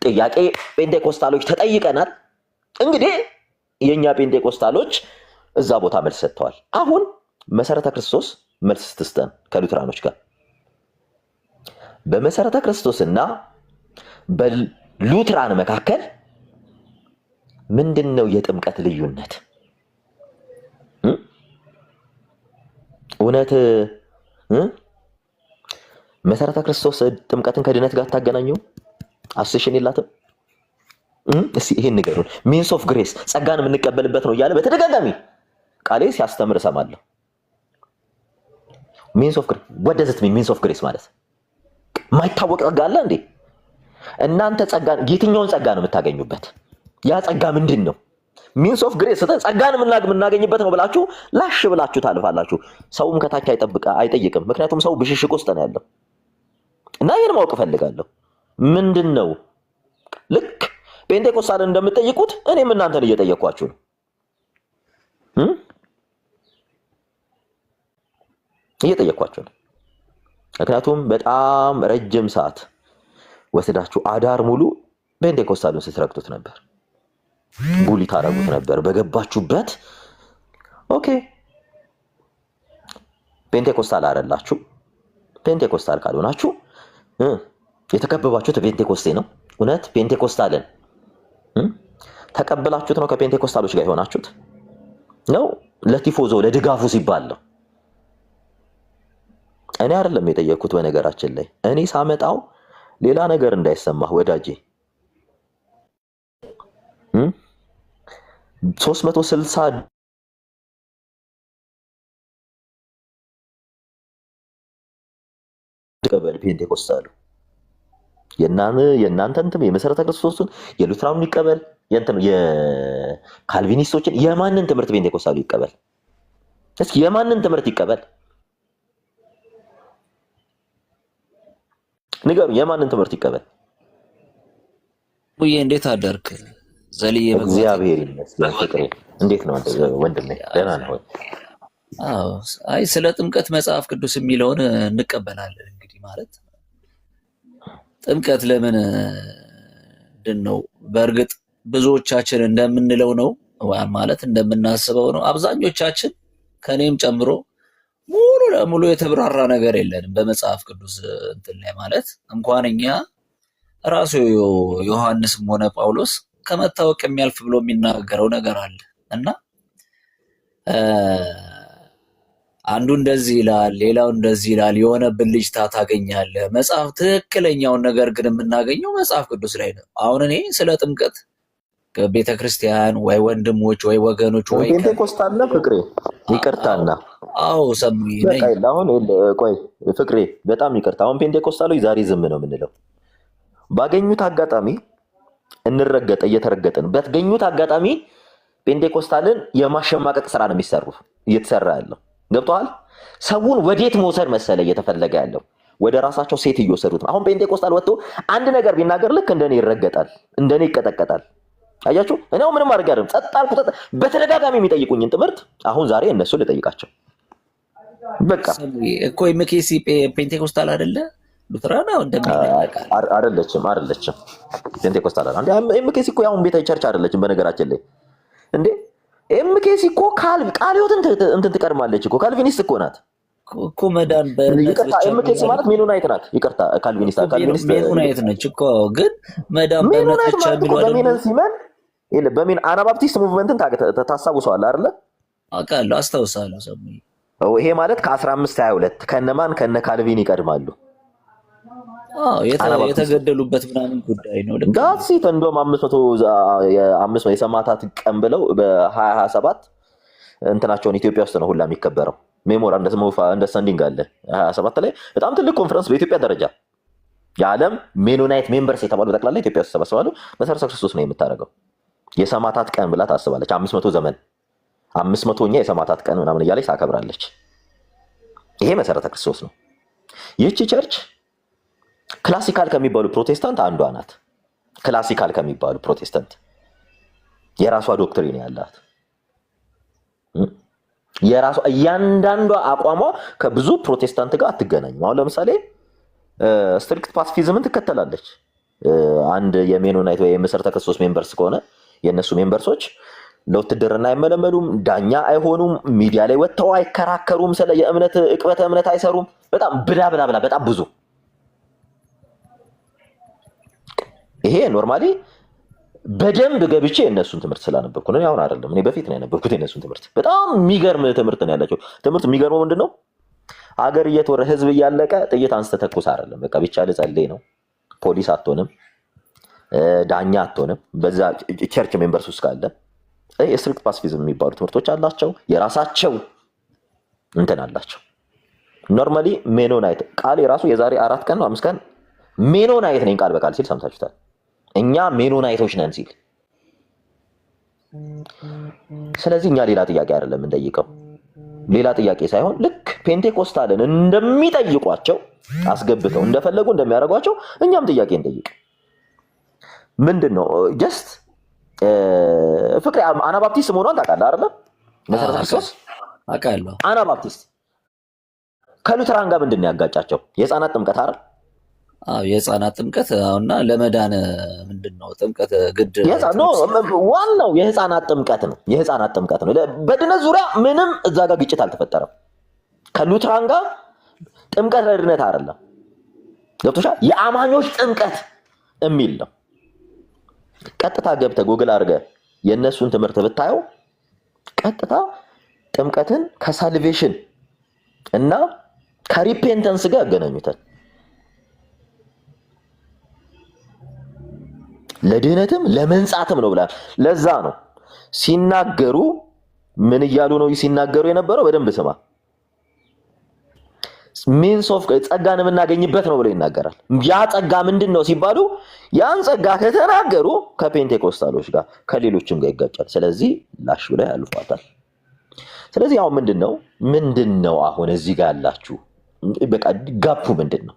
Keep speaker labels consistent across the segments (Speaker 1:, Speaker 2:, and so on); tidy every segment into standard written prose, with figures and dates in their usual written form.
Speaker 1: ጥያቄ ጴንጤቆስታሎች ተጠይቀናል። እንግዲህ የኛ ጴንጤቆስታሎች እዛ ቦታ መልስ ሰጥተዋል። አሁን መሰረተ ክርስቶስ መልስ ስትስተን ከሉትራኖች ጋር በመሰረተ ክርስቶስና በሉትራን መካከል ምንድነው የጥምቀት ልዩነት? እውነት መሰረተ ክርስቶስ ጥምቀትን ከድነት ጋር ታገናኘው? አስሽን የላትም? እስኪ ይሄን ንገሩን። ሚንስ ኦፍ ግሬስ ጸጋን የምንቀበልበት ነው እያለ በተደጋጋሚ ቃሌ ሲያስተምር እሰማለሁ። ሚንስ ኦፍ ግሬስ ወደዝት ሚንስ ኦፍ ግሬስ ማለት ማይታወቅ ጸጋ አለ እንዴ? እናንተ ጸጋን የትኛውን ጸጋ ነው የምታገኙበት? ያ ጸጋ ምንድን ነው? ሚንስ ኦፍ ግሬስ ጸጋን የምናገኝበት ነው ብላችሁ ላሽ ብላችሁ ታልፋላችሁ። ሰውም ከታች አይጠይቅም። ምክንያቱም ሰው ብሽሽቅ ውስጥ ነው ያለው እና ይሄን ማወቅ እፈልጋለሁ። ምንድን ነው ልክ ጴንጤቆስታልን እንደምትጠይቁት እኔም እናንተን እየጠየኳችሁ ነው። እየጠየኳችሁ ነው። ምክንያቱም በጣም ረጅም ሰዓት ወስዳችሁ አዳር ሙሉ ጴንጤቆስታልን ስትረግጡት ነበር፣ ቡሊ ታረጉት ነበር በገባችሁበት። ኦኬ ጴንጤቆስታል አይደላችሁ። ጴንጤቆስታል ካልሆናችሁ የተከበባችሁት ጴንጤቆስቴ ነው። እውነት ጴንጤቆስታልን ተቀበላችሁት ነው ከጴንጤቆስታሎች ጋር የሆናችሁት ነው? ለቲፎዞ ለድጋፉ ሲባል ነው። እኔ አይደለም የጠየቅኩት። በነገራችን ላይ እኔ ሳመጣው ሌላ ነገር እንዳይሰማህ ወዳጄ 360 ቀበል ፔንቴኮስታሉ የእናንተን የመሰረተ ክርስቶስን የሉትራኑን ይቀበል፣ የካልቪኒስቶችን የማንን ትምህርት ፔንቴኮስታሉ ይቀበል? እስኪ የማንን ትምህርት ይቀበል ንገሩ። የማንን ትምህርት ይቀበል?
Speaker 2: ሙዬ እንዴት አደርክ? ዘልዬ
Speaker 1: እግዚአብሔር ይመስገን። ፍቅሬ እንዴት ነው ወንድሜ? ደህና ነው?
Speaker 2: አዎ። አይ ስለ ጥምቀት መጽሐፍ ቅዱስ የሚለውን እንቀበላለን። እንግዲህ ማለት ጥምቀት ለምን ነው? በእርግጥ ብዙዎቻችን እንደምንለው ነው ማለት እንደምናስበው ነው። አብዛኞቻችን ከኔም ጨምሮ ሙሉ ለሙሉ የተብራራ ነገር የለንም በመጽሐፍ ቅዱስ እንትን ላይ ማለት እንኳን እኛ ራሱ ዮሐንስም ሆነ ጳውሎስ ከመታወቅ የሚያልፍ ብሎ የሚናገረው ነገር አለ እና አንዱ እንደዚህ ይላል፣ ሌላው እንደዚህ ይላል። የሆነ ብልጭታ ታገኛለህ። መጽሐፍ ትክክለኛውን ነገር ግን የምናገኘው መጽሐፍ ቅዱስ ላይ ነው። አሁን እኔ ስለ ጥምቀት ቤተክርስቲያን ወይ ወንድሞች ወይ ወገኖች ወይ
Speaker 1: ፔንቴኮስታል ነው ፍቅሬ፣ ይቅርታና
Speaker 2: አዎ ሰሙኝ ነኝ።
Speaker 1: አሁን ቆይ ፍቅሬ በጣም ይቅርታ። አሁን ፔንቴኮስታሎች ዛሬ ዝም ነው የምንለው። ባገኙት አጋጣሚ እንረገጠ እየተረገጠን ባገኙት አጋጣሚ ፔንቴኮስታልን የማሸማቀቅ ስራ ነው እየተሰራ ያለው። ገብቶሃል? ሰውን ወዴት መውሰድ መሰለ እየተፈለገ ያለው? ወደ ራሳቸው ሴት እየወሰዱት ነው። አሁን ፔንቴኮስታል ወጥቶ አንድ ነገር ቢናገር ልክ እንደኔ ይረገጣል፣ እንደኔ ይቀጠቀጣል። አያችሁ? እኔው ምንም አድርጌ አይደለም፣ ጸጥ አልኩ። በተደጋጋሚ የሚጠይቁኝን ትምህርት አሁን ዛሬ እነሱ ልጠይቃቸው። በቃ
Speaker 2: እኮ ኤምኬሲ ፔንቴኮስታል አይደለ? ሉትራን ነው እንደሚናገር
Speaker 1: አይደለችም ፔንቴኮስታል አይደል? ኤምኬሲ እኮ ያሁን ቤተ ቸርች አይደለችም በነገራችን ላይ እንዴ። ኤምኬሲ እኮ ቃልዮትን እንትን ትቀድማለች እኮ። ካልቪኒስት እኮ ናት
Speaker 2: እኮ መዳን
Speaker 1: ይቅርታ፣ ኤምኬሲ ማለት ሜኖናይት ናት። ይቅርታ ካልቪኒስት
Speaker 2: ሜኖናይት ነች እኮ። ግን መዳን በእምነት ብቻ የሚሉ
Speaker 1: አይደል? በሜን አናባፕቲስት ሙቭመንትን ታስታውሰዋለህ አይደለ?
Speaker 2: አውቃለሁ፣ አስታውሳለሁ። ሰሙኝ።
Speaker 1: ይሄ ማለት ከ1522 ከነማን ከነ ካልቪን ይቀድማሉ።
Speaker 2: የተገደሉበት ምናምን ጉዳይ ነው።
Speaker 1: ጋሲት እንደውም 500 የሰማዕታት ቀን ብለው በ2027 እንትናቸውን ኢትዮጵያ ውስጥ ነው ሁላ የሚከበረው። ሜሞራ አንደርስታንዲንግ አለ 27 ላይ በጣም ትልቅ ኮንፈረንስ በኢትዮጵያ ደረጃ የዓለም ሜኖናይት ሜምበርስ የተባሉ ጠቅላላ ኢትዮጵያ ውስጥ ተሰባስባሉ። መሰረተ ክርስቶስ ነው የምታደርገው። የሰማዕታት ቀን ብላ ታስባለች። 500 ዘመን 500ኛ የሰማዕታት ቀን ምናምን እያለች ታከብራለች። ይሄ መሰረተ ክርስቶስ ነው። ይህቺ ቸርች ክላሲካል ከሚባሉ ፕሮቴስታንት አንዷ ናት። ክላሲካል ከሚባሉ ፕሮቴስታንት የራሷ ዶክትሪን ያላት የራሷ እያንዳንዷ አቋሟ ከብዙ ፕሮቴስታንት ጋር አትገናኝም። አሁን ለምሳሌ ስትሪክት ፓሲፊዝምን ትከተላለች። አንድ የሜኖናይት ወይ የመሰረተ ክርስቶስ ሜምበርስ ከሆነ የእነሱ ሜምበርሶች ለውትድርና አይመለመሉም፣ ዳኛ አይሆኑም፣ ሚዲያ ላይ ወጥተው አይከራከሩም፣ ስለ የእምነት እቅበተ እምነት አይሰሩም። በጣም ብላ ብላ ብላ በጣም ብዙ። ይሄ ኖርማሊ በደንብ ገብቼ የእነሱን ትምህርት ስላነበብኩ ነው። አሁን አይደለም፣ እኔ በፊት ነው ያነበብኩት የእነሱን ትምህርት። በጣም የሚገርም ትምህርት ነው ያላቸው። ትምህርት የሚገርመው ምንድን ነው? አገር እየተወረ ህዝብ እያለቀ ጥይት አንስተ ተኩስ አይደለም። በቃ ብቻ ልጸልይ ነው። ፖሊስ አትሆንም፣ ዳኛ አትሆንም። በዛ ቸርች ሜምበርስ ውስጥ ካለ የስትሪክት ፓሲፊዝም የሚባሉ ትምህርቶች አላቸው። የራሳቸው እንትን አላቸው። ኖርማሊ ሜኖናይት ቃል የራሱ የዛሬ 4 ቀን ነው 5 ቀን ሜኖናይት ነኝ ቃል በቃል ሲል ሰምታችሁታል። እኛ ሜኖናይቶች ነን ሲል። ስለዚህ እኛ ሌላ ጥያቄ አይደለም እንጠይቀው፣ ሌላ ጥያቄ ሳይሆን ልክ ፔንቴኮስታልን እንደሚጠይቋቸው አስገብተው እንደፈለጉ እንደሚያደርጓቸው እኛም ጥያቄ እንጠይቅ። ምንድን ነው ጀስት ፍቅሬ አናባፕቲስት መሆኗን ታውቃለህ አይደለ? መሰረተ ክርስቶስ
Speaker 2: አውቃለሁ።
Speaker 1: አናባፕቲስት ከሉተራን ጋር ምንድን ነው ያጋጫቸው? የህፃናት ጥምቀት አይደል?
Speaker 2: አዎ የህፃናት ጥምቀት አሁንና ለመዳን ምንድን ነው ጥምቀት ግድ
Speaker 1: ዋናው የህፃናት ጥምቀት ነው። የህፃናት ጥምቀት ነው። በድነት ዙሪያ ምንም እዛ ጋር ግጭት አልተፈጠረም። ከሉተራን ጋር ጥምቀት ለድነት አይደለም። ገብቶሻል? የአማኞች ጥምቀት የሚል ነው። ቀጥታ ገብተህ ጉግል አድርገህ የእነሱን ትምህርት ብታየው ቀጥታ ጥምቀትን ከሳልቬሽን እና ከሪፔንተንስ ጋር ያገናኙታል። ለድህነትም ለመንጻትም ነው ብላል። ለዛ ነው ሲናገሩ ምን እያሉ ነው ሲናገሩ የነበረው? በደንብ ስማ። ሚንስ ኦፍ ጸጋን የምናገኝበት ነው ብሎ ይናገራል። ያ ጸጋ ምንድን ነው ሲባሉ ያን ጸጋ ከተናገሩ ከፔንቴኮስታሎች ጋር ከሌሎችም ጋር ይጋጫል። ስለዚህ ላሽ ብለው ያልፏታል። ስለዚህ አሁን ምንድን ነው አሁን እዚህ ጋር ያላችሁ በቃ ጋፑ ምንድን ነው?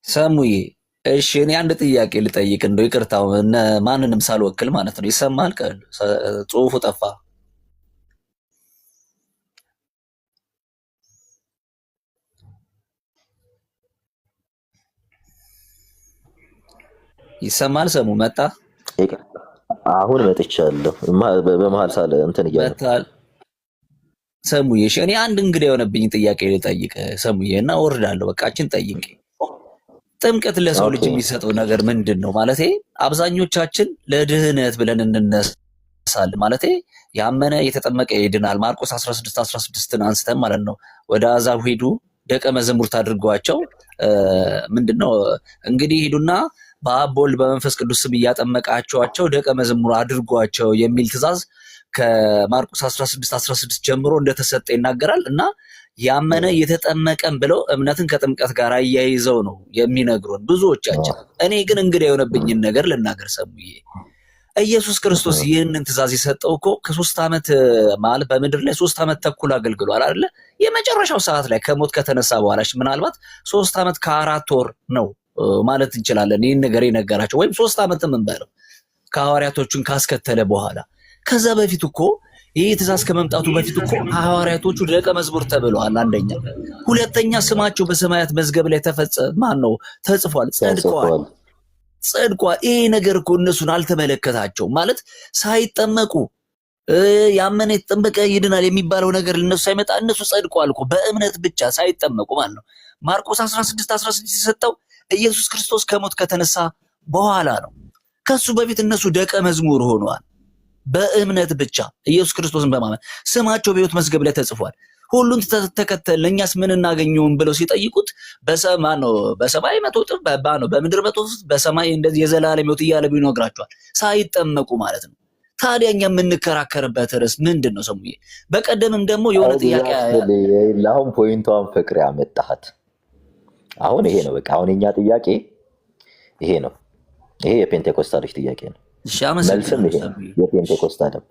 Speaker 2: ሰሙዬ እሺ እኔ አንድ ጥያቄ ልጠይቅ፣ እንደው ይቅርታው ማንንም ሳልወክል ማለት ነው። ይሰማል? ጽሁፉ ጠፋ። ይሰማል? ሰሙ መጣ?
Speaker 1: አሁን መጥቻለሁ። በመሀል ሳለ እንትን እያለ
Speaker 2: ሰሙዬ እሺ እኔ አንድ እንግዳ የሆነብኝ ጥያቄ ልጠይቅ ሰሙዬ፣ እና ወርዳለሁ። በቃችን ጠይቅ። ጥምቀት ለሰው ልጅ የሚሰጠው ነገር ምንድን ነው? ማለቴ አብዛኞቻችን ለድህነት ብለን እንነሳለን። ማለቴ ያመነ የተጠመቀ ይድናል። ማርቆስ 16:16ን አንስተን ማለት ነው ወደ አሕዛብ ሂዱ ደቀ መዛሙርት አድርጓቸው፣ ምንድነው እንግዲህ ሂዱና በአብ በወልድ በመንፈስ ቅዱስ ስም እያጠመቃቸዋቸው ደቀ መዝሙር አድርጓቸው የሚል ትእዛዝ ከማርቆስ 16:16 ጀምሮ እንደተሰጠ ይናገራል። እና ያመነ የተጠመቀን ብለው እምነትን ከጥምቀት ጋር አያይዘው ነው የሚነግሩን ብዙዎቻችን። እኔ ግን እንግዳ የሆነብኝን ነገር ልናገር ሰሙዬ። ኢየሱስ ክርስቶስ ይህንን ትእዛዝ የሰጠው እኮ ከ3 ዓመት ማለት በምድር ላይ 3 ዓመት ተኩል አገልግሏል አይደለ? የመጨረሻው ሰዓት ላይ ከሞት ከተነሳ በኋላ ምናልባት 3 ዓመት ከ4 ወር ነው ማለት እንችላለን ይህን ነገር የነገራቸው፣ ወይም 3 ዓመትም እንበለው ከሐዋርያቶቹን ካስከተለ በኋላ። ከዛ በፊት እኮ ይህ ትእዛዝ ከመምጣቱ በፊት እኮ ሐዋርያቶቹ ደቀ መዝሙር ተብለዋል። አንደኛ፣ ሁለተኛ ስማቸው በሰማያት መዝገብ ላይ ተጽፏል፣ ጸድቋል። ይሄ ነገር እኮ እነሱን አልተመለከታቸውም። ማለት ሳይጠመቁ ያመነ የተጠመቀ ይድናል የሚባለው ነገር ለነሱ ሳይመጣ እነሱ ጸድቋል እኮ በእምነት ብቻ ሳይጠመቁ ማለት ነው። ማርቆስ 16:16 የሰጠው ኢየሱስ ክርስቶስ ከሞት ከተነሳ በኋላ ነው። ከሱ በፊት እነሱ ደቀ መዝሙር ሆነዋል በእምነት ብቻ ኢየሱስ ክርስቶስን በማመን ስማቸው በሕይወት መዝገብ ላይ ተጽፏል። ሁሉን ተከተል እኛስ ምን እናገኘውን ብለው ሲጠይቁት በሰማይ 100 እጥፍ በምድር 100 እጥፍ በሰማይ እንደዚህ የዘላለም ሕይወት እያለ ይነግራቸዋል ሳይጠመቁ ማለት ነው። ታዲያ እኛ የምንከራከርበት ርዕስ ምንድን ነው ሰሙዬ? በቀደምም ደግሞ የሆነ ጥያቄ
Speaker 1: አሁን ፖይንቷን ፍቅር ያመጣሃት አሁን ይሄ ነው። በቃ አሁን የኛ ጥያቄ ይሄ ነው። ይሄ የፔንቴኮስታሎች ጥያቄ ነው። መልስም ይሄ የፔንቴኮስታልም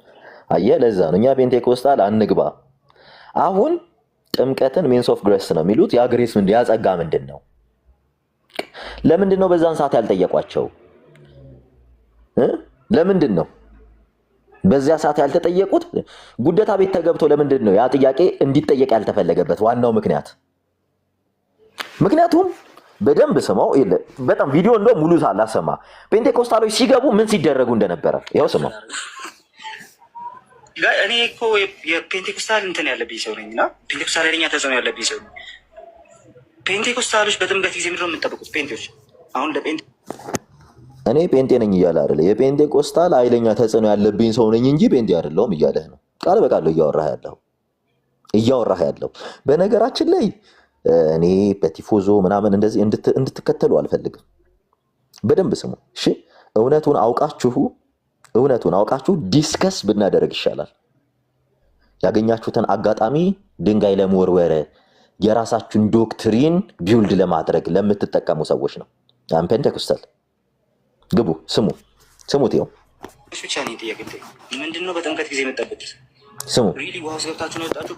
Speaker 1: አየህ። ለዛ ነው እኛ ፔንቴኮስታል አንግባ። አሁን ጥምቀትን ሚንስ ኦፍ ግሬስ ነው የሚሉት። ያ ግሬስ ምንድን ያ ጸጋ ምንድን ነው? ለምንድን ነው በዛን ሰዓት ያልጠየቋቸው? ለምንድን ነው በዚያ ሰዓት ያልተጠየቁት ጉደታ ቤት ተገብቶ ለምንድን ነው ያ ጥያቄ እንዲጠየቅ ያልተፈለገበት? ዋናው ምክንያቱም በደንብ ስማው። በጣም ቪዲዮ እንደው ሙሉ ሳላሰማ ፔንቴኮስታሎች ሲገቡ ምን ሲደረጉ እንደነበረ ይኸው ስማው።
Speaker 3: እኔ እኮ የፔንቴኮስታል እንትን ያለብኝ ሰው ነኝ እና ፔንቴኮስታል ኃይለኛ ተጽዕኖ ያለብኝ ሰው ነኝ። ፔንቴኮስታሎች በጥምቀት ጊዜ ምንድን ነው የምንጠብቁት? ፔንቴዎች አሁን
Speaker 1: እኔ ፔንቴ ነኝ እያለ አይደለ? የፔንቴኮስታል ኃይለኛ ተጽዕኖ ያለብኝ ሰው ነኝ እንጂ ፔንቴ አይደለሁም እያለህ ነው። ቃል በቃል እያወራህ ያለው። በነገራችን ላይ እኔ በቲፎዞ ምናምን እንደዚህ እንድትከተሉ አልፈልግም። በደንብ ስሙ እሺ። እውነቱን አውቃችሁ ዲስከስ ብናደርግ ይሻላል። ያገኛችሁትን አጋጣሚ ድንጋይ ለመወርወር የራሳችሁን ዶክትሪን ቢውልድ ለማድረግ ለምትጠቀሙ ሰዎች ነው። ፔንቴኮስታል ግቡ፣ ስሙት። ይኸው
Speaker 3: ብቻ ነው ጥያቄ። ምንድነው በጥምቀት ጊዜ የምጠብቁት?
Speaker 1: ስሙ።
Speaker 3: ሪሊ ውሃ ውስጥ ገብታችሁ ነው የወጣችሁ?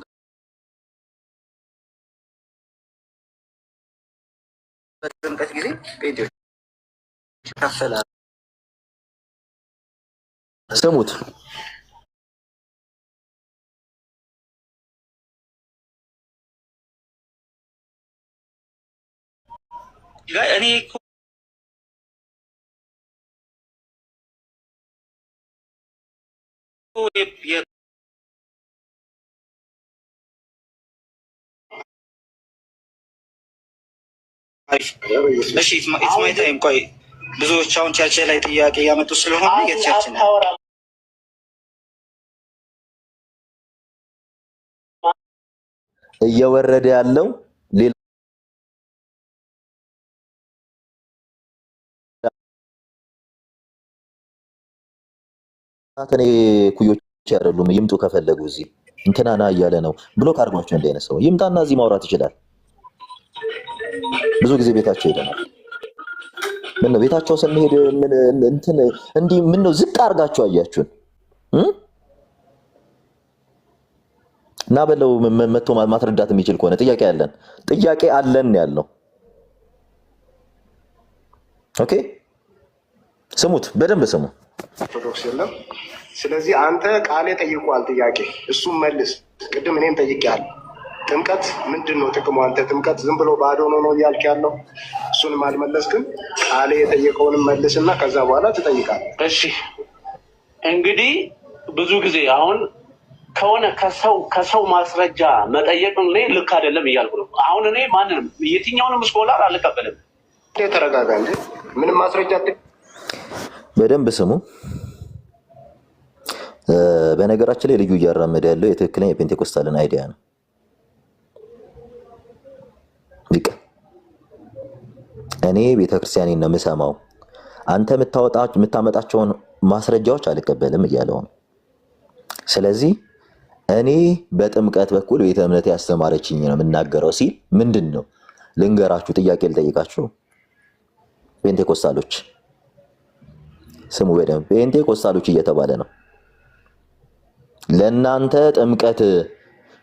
Speaker 3: በጥምቀት ጊዜ ፔንቴዎች ይካፈላል።
Speaker 1: ስሙት።
Speaker 3: እኔ እሺ ኢትማይ ታይም። ቆይ ብዙዎች አሁን ቸርች ላይ ጥያቄ እያመጡ ስለሆነ የቸርች ነው
Speaker 1: እየወረደ ያለው ሌላ እኔ ኩዮች አይደሉም። ይምጡ ከፈለጉ እዚህ እንትናና እያለ ነው ብሎክ አድርጓቸው እንዳይነት ሰው ይምጣና እዚህ ማውራት ይችላል። ብዙ ጊዜ ቤታቸው ሄደናል። ምን ነው ቤታቸው ስንሄድ ምን እንትን እንዲህ ምን ነው ዝቅ አድርጋችሁ አያችሁን? እና በለው መጥቶ ማስረዳት የሚችል ከሆነ ጥያቄ አለን ያለው። ኦኬ ስሙት፣ በደንብ ስሙ።
Speaker 4: ኦርቶዶክስ የለም። ስለዚህ አንተ ቃሌ ጠይቋል ጥያቄ፣ እሱም መልስ። ቅድም እኔም ጠይቄያለሁ። ጥምቀት ምንድን ነው ጥቅሙ? አንተ ጥምቀት ዝም ብሎ ባዶ ነው እያልክ ያለው፣ እሱንም አልመለስክም። ቃሌ የጠየቀውንም መልስና ከዛ በኋላ ትጠይቃለህ።
Speaker 5: እሺ እንግዲህ ብዙ ጊዜ አሁን ከሆነ ከሰው ማስረጃ መጠየቅ እኔ ልክ አይደለም እያልኩ ነው። አሁን እኔ ማንንም የትኛውንም ስኮላር አልቀበልም።
Speaker 4: ተረጋጋ እንጂ ምንም ማስረጃ።
Speaker 1: በደንብ ስሙ። በነገራችን ላይ ልዩ እያራመደ ያለው የትክክለኛ የፔንቴኮስታልን አይዲያ ነው። እኔ ቤተክርስቲያኔን ነው የምሰማው፣ አንተ የምታመጣቸውን ማስረጃዎች አልቀበልም እያለው ነው። ስለዚህ እኔ በጥምቀት በኩል ቤተ እምነት ያስተማረችኝ ነው የምናገረው ሲል ምንድን ነው ልንገራችሁ፣ ጥያቄ ልጠይቃችሁ። ፔንቴኮስታሎች ስሙ በደንብ። ፔንቴኮስታሎች እየተባለ ነው ለእናንተ ጥምቀት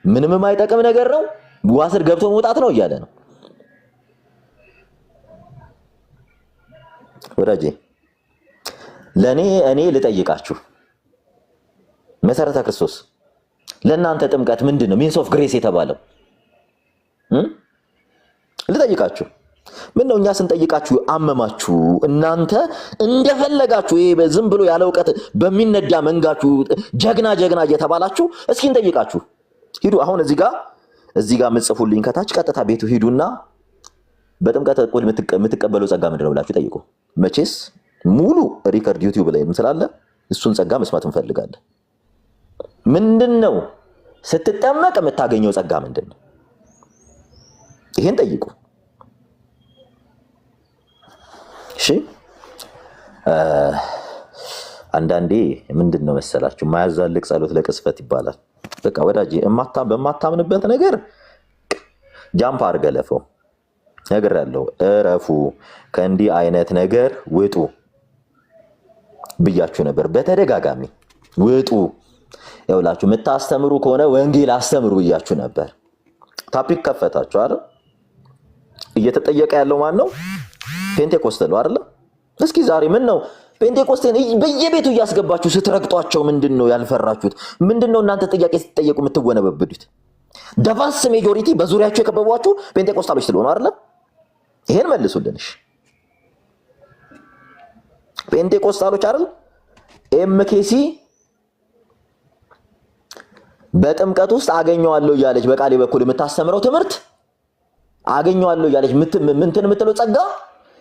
Speaker 1: ምንም የማይጠቅም ነገር ነው፣ ውሃ ስር ገብቶ መውጣት ነው እያለ ነው። ወዳጄ እኔ ልጠይቃችሁ፣ መሰረተ ክርስቶስ ለእናንተ ጥምቀት ምንድን ነው? ሚንስ ኦፍ ግሬስ የተባለው ልጠይቃችሁ። ምን ነው እኛ ስንጠይቃችሁ አመማችሁ? እናንተ እንደፈለጋችሁ ይሄ ዝም ብሎ ያለ እውቀት በሚነዳ መንጋችሁ ጀግና እየተባላችሁ እስኪ እንጠይቃችሁ። ሂዱ አሁን እዚህ ጋር ምጽፉልኝ ከታች ቀጥታ ቤቱ ሂዱና በጥምቀት እኩል የምትቀበለው ጸጋ ምንድን ነው ብላችሁ ጠይቁ። መቼስ ሙሉ ሪከርድ ዩቲዩብ ላይ ስላለ እሱን ጸጋ መስማት እንፈልጋለን። ምንድን ነው ስትጠመቅ የምታገኘው ጸጋ ምንድን ነው? ይሄን ጠይቁ። እሺ አንዳንዴ ምንድን ነው መሰላችሁ ማያዛልቅ ጸሎት ለቅስፈት ይባላል። በቃ ወዳጄ በማታምንበት ነገር ጃምፕ አድርገህ ለፈው ነገር ያለው እረፉ፣ ከእንዲህ አይነት ነገር ውጡ ብያችሁ ነበር በተደጋጋሚ። ውጡ ያውላችሁ፣ የምታስተምሩ ከሆነ ወንጌል አስተምሩ ብያችሁ ነበር። ታፒክ ከፈታችሁ አይደል? እየተጠየቀ ያለው ማን ነው? ፔንቴኮስታሉ አይደል? እስኪ ዛሬ ምን ነው ጴንጤቆስቴን በየቤቱ እያስገባችሁ ስትረግጧቸው ምንድነው ያልፈራችሁት? ምንድነው እናንተ ጥያቄ ስትጠየቁ የምትወነበብዱት? ደቫስ ሜጆሪቲ በዙሪያቸው የከበቧችሁ ጴንጤቆስታሎች ስለሆኑ አይደለ? ይሄን መልሱልንሽ። ጴንጤቆስታሎች አይደል? ኤምኬሲ በጥምቀት ውስጥ አገኘዋለሁ እያለች በቃሌ በኩል የምታስተምረው ትምህርት አገኘዋለሁ እያለች ምንትን የምትለው ጸጋ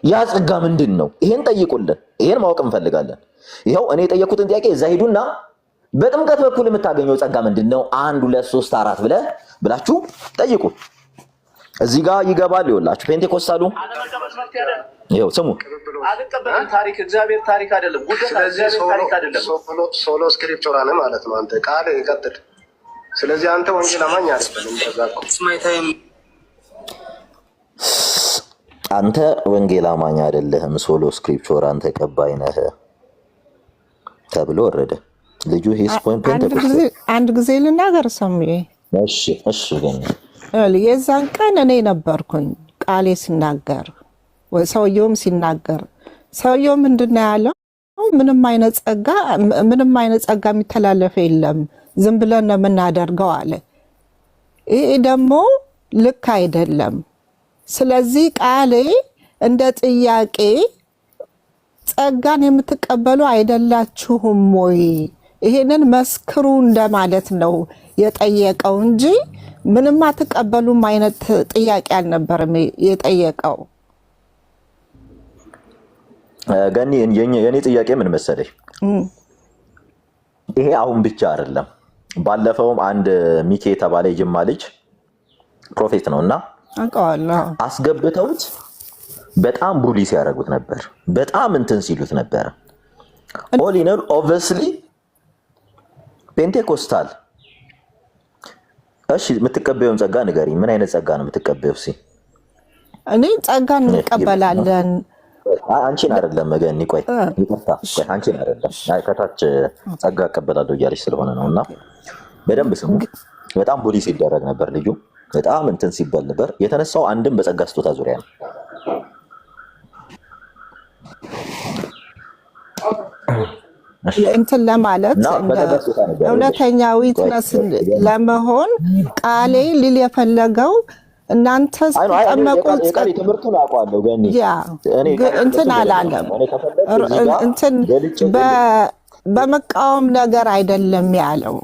Speaker 1: ያ ጸጋ ምንድን ነው? ይሄን ጠይቁልን። ይሄን ማወቅ እንፈልጋለን። ይኸው እኔ የጠየኩትን ጥያቄ እዛ ሂዱና በጥምቀት በኩል የምታገኘው ጸጋ ምንድን ነው? 1 2 3 4 ብላችሁ ጠይቁ። እዚህ ጋር ይገባል። ይኸውላችሁ ፔንቴኮስታሉ ይኸው ስሙ።
Speaker 5: አልቀበልም። ታሪክ እግዚአብሔር ታሪክ አይደለም። ታሪክ አይደለም።
Speaker 4: ሶሎ ስክሪፕቸራ ነው ማለት ነው። አንተ ቃል ይቀጥል። ስለዚህ አንተ ወንጌል አማኝ አይደለም።
Speaker 1: አንተ ወንጌል አማኝ አይደለህም፣ ሶሎ ስክሪፕቸር አንተ ቀባይ ነህ ተብሎ ወረደ። ልጁ ሂስ ፖይንት
Speaker 6: አንድ ጊዜ ልናገር ሰምዬ።
Speaker 1: እሺ ግን
Speaker 6: የዛን ቀን እኔ ነበርኩኝ ቃሌ ሲናገር ሰውየውም ሲናገር ሰውየው ምንድነው ያለው? ምንም አይነት ጸጋ የሚተላለፍ የለም፣ ዝም ብለን ነው የምናደርገው አለ። ይሄ ደግሞ ልክ አይደለም። ስለዚህ ቃሌ እንደ ጥያቄ ጸጋን የምትቀበሉ አይደላችሁም ወይ? ይሄንን መስክሩ እንደማለት ነው የጠየቀው እንጂ ምንም አትቀበሉም አይነት ጥያቄ አልነበረም የጠየቀው።
Speaker 1: ገኒ የኔ ጥያቄ ምን መሰለሽ? ይሄ አሁን ብቻ አይደለም። ባለፈውም አንድ ሚኬ የተባለ የጅማ ልጅ ፕሮፌት ነውና አስገብተውት በጣም ቡሊ ሲያደርጉት ነበር። በጣም እንትን ሲሉት ነበር። ኦል ኢን ኦል ኦብቪየስሊ ፔንቴኮስታል። እሺ የምትቀበየውን ጸጋ ንገሪኝ። ምን አይነት ጸጋ ነው የምትቀበየው?
Speaker 6: እኔ ጸጋ እንቀበላለን።
Speaker 1: አንቺን አይደለም መገኒ፣ ቆይ ይቅርታ፣ ቆይ አንቺን አይደለም፣ ከታች ጸጋ እቀበላለሁ እያለች ስለሆነ ነውና በደንብ ስሙ። በጣም ቡሊ ሲደረግ ነበር ልጁ። በጣም እንትን ሲባል ነበር። የተነሳው አንድም በጸጋ ስጦታ ዙሪያ ነው።
Speaker 6: እንትን ለማለት እውነተኛ ዊትነስ ለመሆን ቃሌ ሊል የፈለገው እናንተ ስትጠመቁ
Speaker 1: ትምህርቱን አውቀዋለሁ ገኒ፣
Speaker 6: እንትን አላለም። እንትን በመቃወም ነገር አይደለም ያለው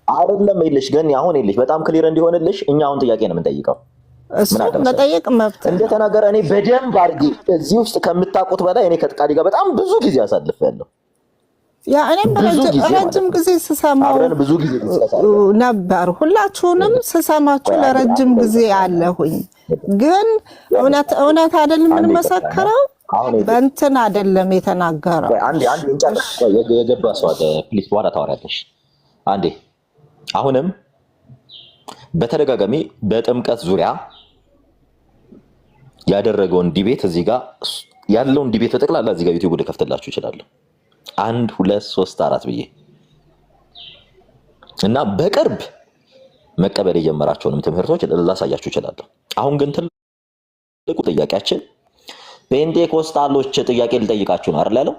Speaker 1: አይደለም ይልሽ ገኒ። አሁን ይልሽ በጣም ክሊር እንዲሆንልሽ እኛ አሁን ጥያቄ ነው የምንጠይቀው።
Speaker 6: መጠየቅ መብት
Speaker 1: እንደተናገረ እኔ በደንብ አድርጌ እዚህ ውስጥ ከምታውቁት በላይ እኔ ከጥቃዲ ጋር በጣም ብዙ ጊዜ አሳልፌያለሁ።
Speaker 6: ያ እኔም ረጅም ጊዜ ስሰማው
Speaker 1: ብዙ ጊዜ
Speaker 6: ነበር። ሁላችሁንም ስሰማችሁ ለረጅም ጊዜ አለሁኝ። ግን እውነት አይደለም የምንመሰክረው፣ በእንትን አይደለም የተናገረው።
Speaker 1: አንዴ እንጨርስ። የገባ ሰው አለ ፕሊዝ፣ በኋላ ታወራለሽ። አንዴ አሁንም በተደጋጋሚ በጥምቀት ዙሪያ ያደረገውን ዲቤት እዚህ ጋር ያለውን ዲቤት በጠቅላላ እዚህ ጋር ዩቲዩብ ልከፍትላችሁ እችላለሁ። 1 2 3 4 ብዬ እና በቅርብ መቀበል የጀመራቸውንም ትምህርቶች ላሳያችሁ እችላለሁ። አሁን ግን ትልቁ ጥያቄያችን ፔንቴኮስታሎች ጥያቄ ልጠይቃችሁ ነው አይደል ያለው?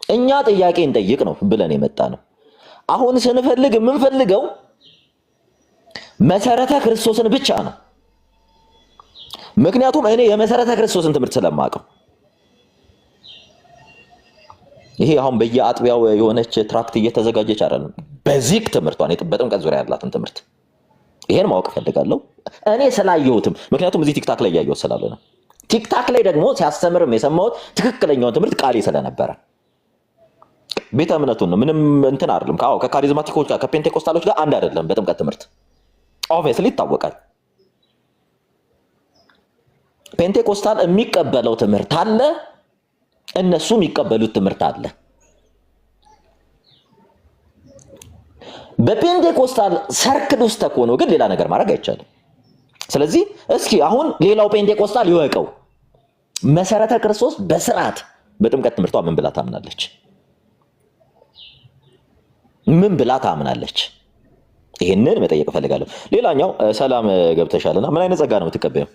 Speaker 1: እኛ ጥያቄ እንጠይቅ ነው ብለን የመጣ ነው። አሁን ስንፈልግ የምንፈልገው መሰረተ ክርስቶስን ብቻ ነው። ምክንያቱም እኔ የመሰረተ ክርስቶስን ትምህርት ስለማውቀው ይሄ አሁን በየአጥቢያው የሆነች ትራክት እየተዘጋጀች አይደለም። በዚህ ትምህርቷን በጥምቀት ዙሪያ ያላትን ትምህርት ይሄን ማወቅ ፈልጋለሁ እኔ ስላየሁትም። ምክንያቱም እዚህ ቲክታክ ላይ ያየሁት ስላለ ነው። ቲክታክ ላይ ደግሞ ሲያስተምርም የሰማሁት ትክክለኛውን ትምህርት ቃሌ ስለነበረ ቤተ እምነቱን ነው። ምንም እንትን አይደለም። ከካሪዝማቲኮች ጋር ከፔንቴኮስታሎች ጋር አንድ አይደለም። በጥምቀት ትምህርት ኦብቪየስሊ ይታወቃል። ፔንቴኮስታል የሚቀበለው ትምህርት አለ፣ እነሱ የሚቀበሉት ትምህርት አለ። በፔንቴኮስታል ሰርክል ውስጥ ተኮኖ ግን ሌላ ነገር ማድረግ አይቻልም። ስለዚህ እስኪ አሁን ሌላው ፔንቴኮስታል ይወቀው፣ መሰረተ ክርስቶስ በስርዓት በጥምቀት ትምህርቷ ምን ብላ ታምናለች? ምን ብላ ታምናለች? ይሄንን መጠየቅ ፈልጋለሁ። ሌላኛው ሰላም ገብተሻልና ምን አይነት ጸጋ ነው የምትቀበየው?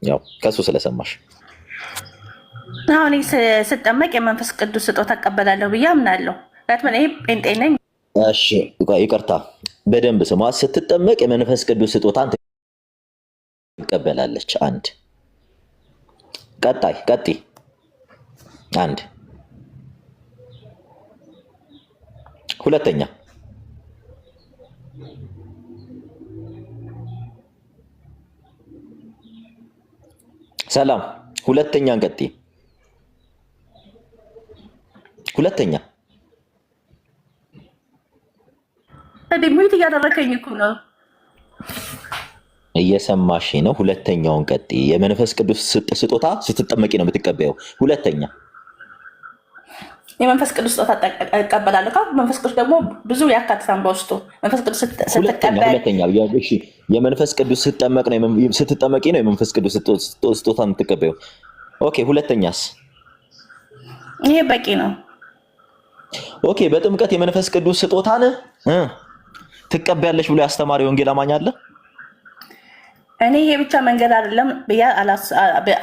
Speaker 1: ያው ከሱ ስለሰማሽ
Speaker 7: አሁን ስጠመቅ የመንፈስ ቅዱስ ስጦታ እቀበላለሁ ብዬ አምናለሁ። ለምን ይሄ ጴንጤ ነኝ።
Speaker 1: እሺ ይቅርታ፣ በደንብ ስማ። ስትጠመቅ የመንፈስ ቅዱስ ስጦታን ትቀበላለች። አንድ ቀጢ አንድ ሁለተኛ ሰላም ሁለተኛ እንቀጥይ። ሁለተኛ
Speaker 7: ሚዩት እያደረከኝ እኮ ነው።
Speaker 1: እየሰማሽ ነው? ሁለተኛውን ቀጥይ። የመንፈስ ቅዱስ ስጦታ ስትጠመቂ ነው የምትቀበየው። ሁለተኛ
Speaker 7: የመንፈስ ቅዱስ ስጦታ እቀበላለሁ። መንፈስ ቅዱስ ደግሞ ብዙ ያካትታል በውስጡ። መንፈስ ቅዱስ
Speaker 1: የመንፈስ ቅዱስ ስትጠመቂ ነው የመንፈስ ቅዱስ ስጦታ የምትቀበየው። ኦኬ፣ ሁለተኛስ?
Speaker 7: ይሄ በቂ ነው።
Speaker 1: ኦኬ፣ በጥምቀት የመንፈስ ቅዱስ ስጦታን ትቀበያለሽ ብሎ ያስተማሪ ወንጌል አማኝ አለ?
Speaker 7: እኔ ይሄ ብቻ መንገድ አይደለም ብዬ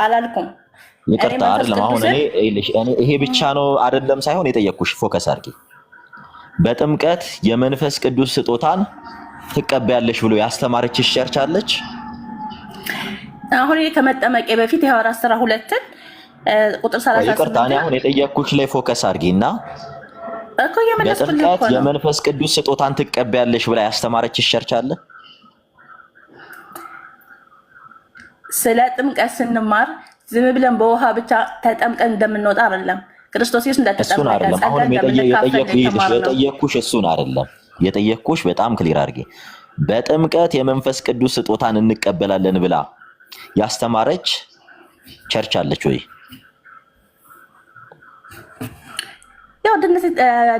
Speaker 7: አላልኩም።
Speaker 1: ይቅርታ አይደለም። አሁን እኔ ይሄ ብቻ ነው አይደለም ሳይሆን የጠየቅኩሽ ፎከስ አድርጊ። በጥምቀት የመንፈስ ቅዱስ ስጦታን ትቀበያለሽ ብሎ ያስተማረችሽ ቸርች አለች?
Speaker 7: አሁን እኔ ከመጠመቄ በፊት የሐዋርያት ሥራ 2 ቁጥር 38
Speaker 1: ይቅርታ፣ እኔ አሁን የጠየቅኩሽ ላይ ፎከስ አድርጊና
Speaker 7: እኮ የመለስኩልህ
Speaker 1: በጥምቀት
Speaker 7: እኮ ነው።
Speaker 1: የመንፈስ ቅዱስ ስጦታን ትቀበያለሽ ብላ ያስተማረችሽ ቸርች አለ?
Speaker 7: ስለ ጥምቀት ስንማር ዝም ብለን በውሃ ብቻ ተጠምቀን እንደምንወጣ አይደለም። ክርስቶስ ኢየሱስ
Speaker 1: እሱን አይደለም። አሁን የጠየቅኩሽ እሱን አይደለም። የጠየቅኩሽ በጣም ክሊር አድርጌ በጥምቀት የመንፈስ ቅዱስ ስጦታን እንቀበላለን ብላ ያስተማረች ቸርች አለች ወይ?
Speaker 7: ያው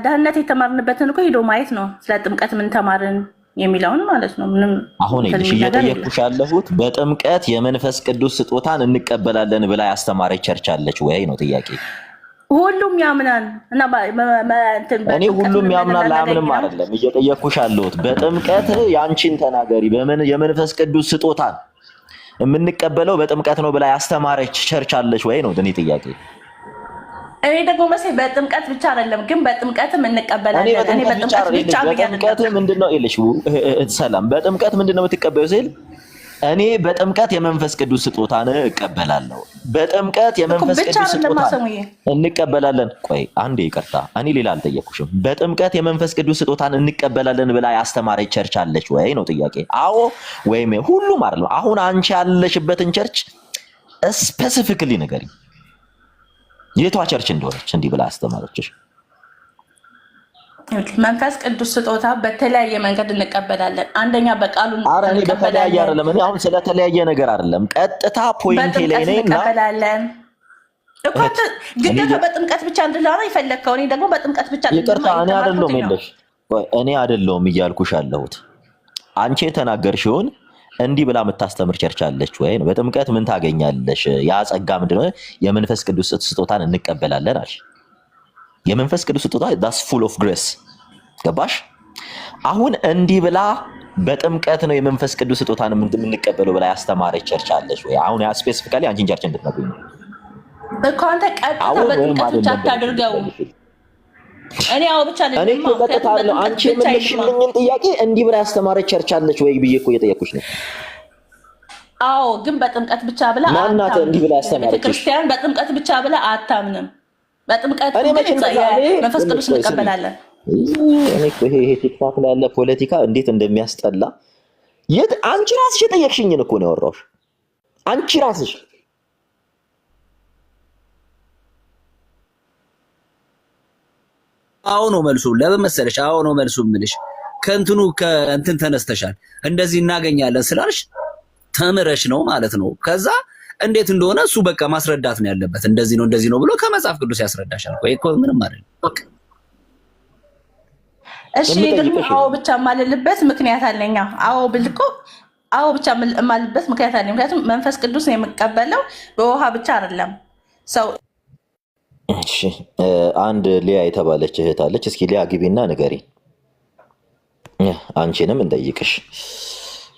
Speaker 7: ደህንነት የተማርንበትን እኮ ሄዶ ማየት ነው። ስለ ጥምቀት ምን ተማርን የሚለውን ማለት ነው። ምንም
Speaker 1: አሁን እየጠየቅኩሽ ያለሁት በጥምቀት የመንፈስ ቅዱስ ስጦታን እንቀበላለን ብላ ያስተማረች ቸርች አለች ወይ ነው ጥያቄ።
Speaker 7: ሁሉም ያምናል እና
Speaker 1: እኔ ሁሉም ያምናል አያምንም አይደለም እየጠየቅኩሽ ያለሁት። በጥምቀት ያንቺን ተናገሪ። የመንፈስ ቅዱስ ስጦታን የምንቀበለው በጥምቀት ነው ብላ ያስተማረች ቸርች አለች ወይ ነው እኔ ጥያቄ።
Speaker 7: እኔ ደግሞ መሰለኝ በጥምቀት ብቻ አይደለም ግን በጥምቀትም እንቀበላለን። እኔ በጥምቀት ብቻ
Speaker 1: በጥምቀት ምንድነው ይልሽ ሰላም፣ በጥምቀት ምንድነው የምትቀበዩ ሲል እኔ በጥምቀት የመንፈስ ቅዱስ ስጦታን እቀበላለሁ። በጥምቀት የመንፈስ ቅዱስ ስጦታን እንቀበላለን። ቆይ አንዴ ይቅርታ፣ እኔ ሌላ አልጠየኩሽም። በጥምቀት የመንፈስ ቅዱስ ስጦታን እንቀበላለን ብላ ያስተማረች ቸርች አለች ወይ ነው ጥያቄ። አዎ ወይም ሁሉም አይደለም። አሁን አንቺ ያለሽበትን ቸርች ስፔሲፊካሊ ንገሪኝ፣ የቷ ቸርች እንደሆነች እንዲህ ብላ ያስተማረችሽ።
Speaker 7: መንፈስ ቅዱስ ስጦታ በተለያየ መንገድ እንቀበላለን። አንደኛ በቃሉ
Speaker 1: እንቀበላለን። በተለያየ አይደለም። እኔ አሁን ስለተለያየ ነገር አይደለም፣ ቀጥታ ፖይንት ላይ ነኝ እና
Speaker 7: እንቀበላለን እኮ ግዴታ በጥምቀት ብቻ እንድላራ ይፈለግከው። እኔ ደግሞ በጥምቀት ብቻ
Speaker 1: ይቅርታ፣ እኔ አይደለሁም የለሽ፣ እኔ አይደለሁም እያልኩሽ አለሁት። አንቺ የተናገርሽውን እንዲህ ብላ የምታስተምር ቸርች አለች ወይ ነው። በጥምቀት ምን ታገኛለሽ? ያ ጸጋ ምንድነው? የመንፈስ ቅዱስ ስጦታን እንቀበላለን አልሽ። የመንፈስ ቅዱስ ስጦታ that's full of grace ገባሽ? አሁን እንዲህ ብላ በጥምቀት ነው የመንፈስ ቅዱስ ስጦታን የምንቀበለው ብላ ያስተማረች ቸርች አለች ወይ? አሁን ያ ስፔሲፊካሊ አንቺን ቸርች እንድትነግሪኝ ነው
Speaker 7: እኮ። አንተ ቀጥታ በጥምቀት ብቻ አታድርገው። እኔ አዎ ብቻ ነኝ።
Speaker 1: እኔ እኮ ቀጥታ ነው አንቺ የምልሽልኝን ጥያቄ እንዲህ ብላ ያስተማረች ቸርች አለች ወይ ብዬ እኮ እየጠየኩሽ ነው።
Speaker 7: አዎ ግን በጥምቀት ብቻ ብላ
Speaker 1: ማናት እንዲህ ብላ ያስተማረች?
Speaker 7: ክርስቲያን በጥምቀት ብቻ ብላ አታምንም። በጥምቀት መንፈስ ቅዱስ እንቀበላለን።
Speaker 1: እኔ እኮ ይሄ ቲክታክ ላይ ያለ ፖለቲካ እንዴት እንደሚያስጠላ አንቺ ራስሽ የጠየቅሽኝን እኮ ነው ያወራሁሽ። አንቺ ራስሽ
Speaker 2: አዎ ነው መልሱ። ለምን መሰለሽ? አዎ ነው መልሱ የምልሽ ከእንትን ተነስተሻል። እንደዚህ እናገኛለን ስላልሽ ተምረሽ ነው ማለት ነው። ከዛ እንዴት እንደሆነ እሱ በቃ ማስረዳት ነው ያለበት። እንደዚህ ነው ብሎ ከመጽሐፍ ቅዱስ ያስረዳሻል። ቆይ እኮ ምንም አይደለም። በቃ
Speaker 7: እሺ፣ ደግሞ አዎ ብቻ ማልልበት ምክንያት አለኝ። አዎ ብልኮ አዎ ብቻ ማልልበት ምክንያት አለኝ። ምክንያቱም መንፈስ ቅዱስ ነው የምቀበለው በውሃ ብቻ አይደለም ሰው።
Speaker 1: እሺ፣ አንድ ሊያ የተባለች እህት አለች። እስኪ ሊያ ግቢና ንገሪ፣ አንቺንም እንጠይቅሽ።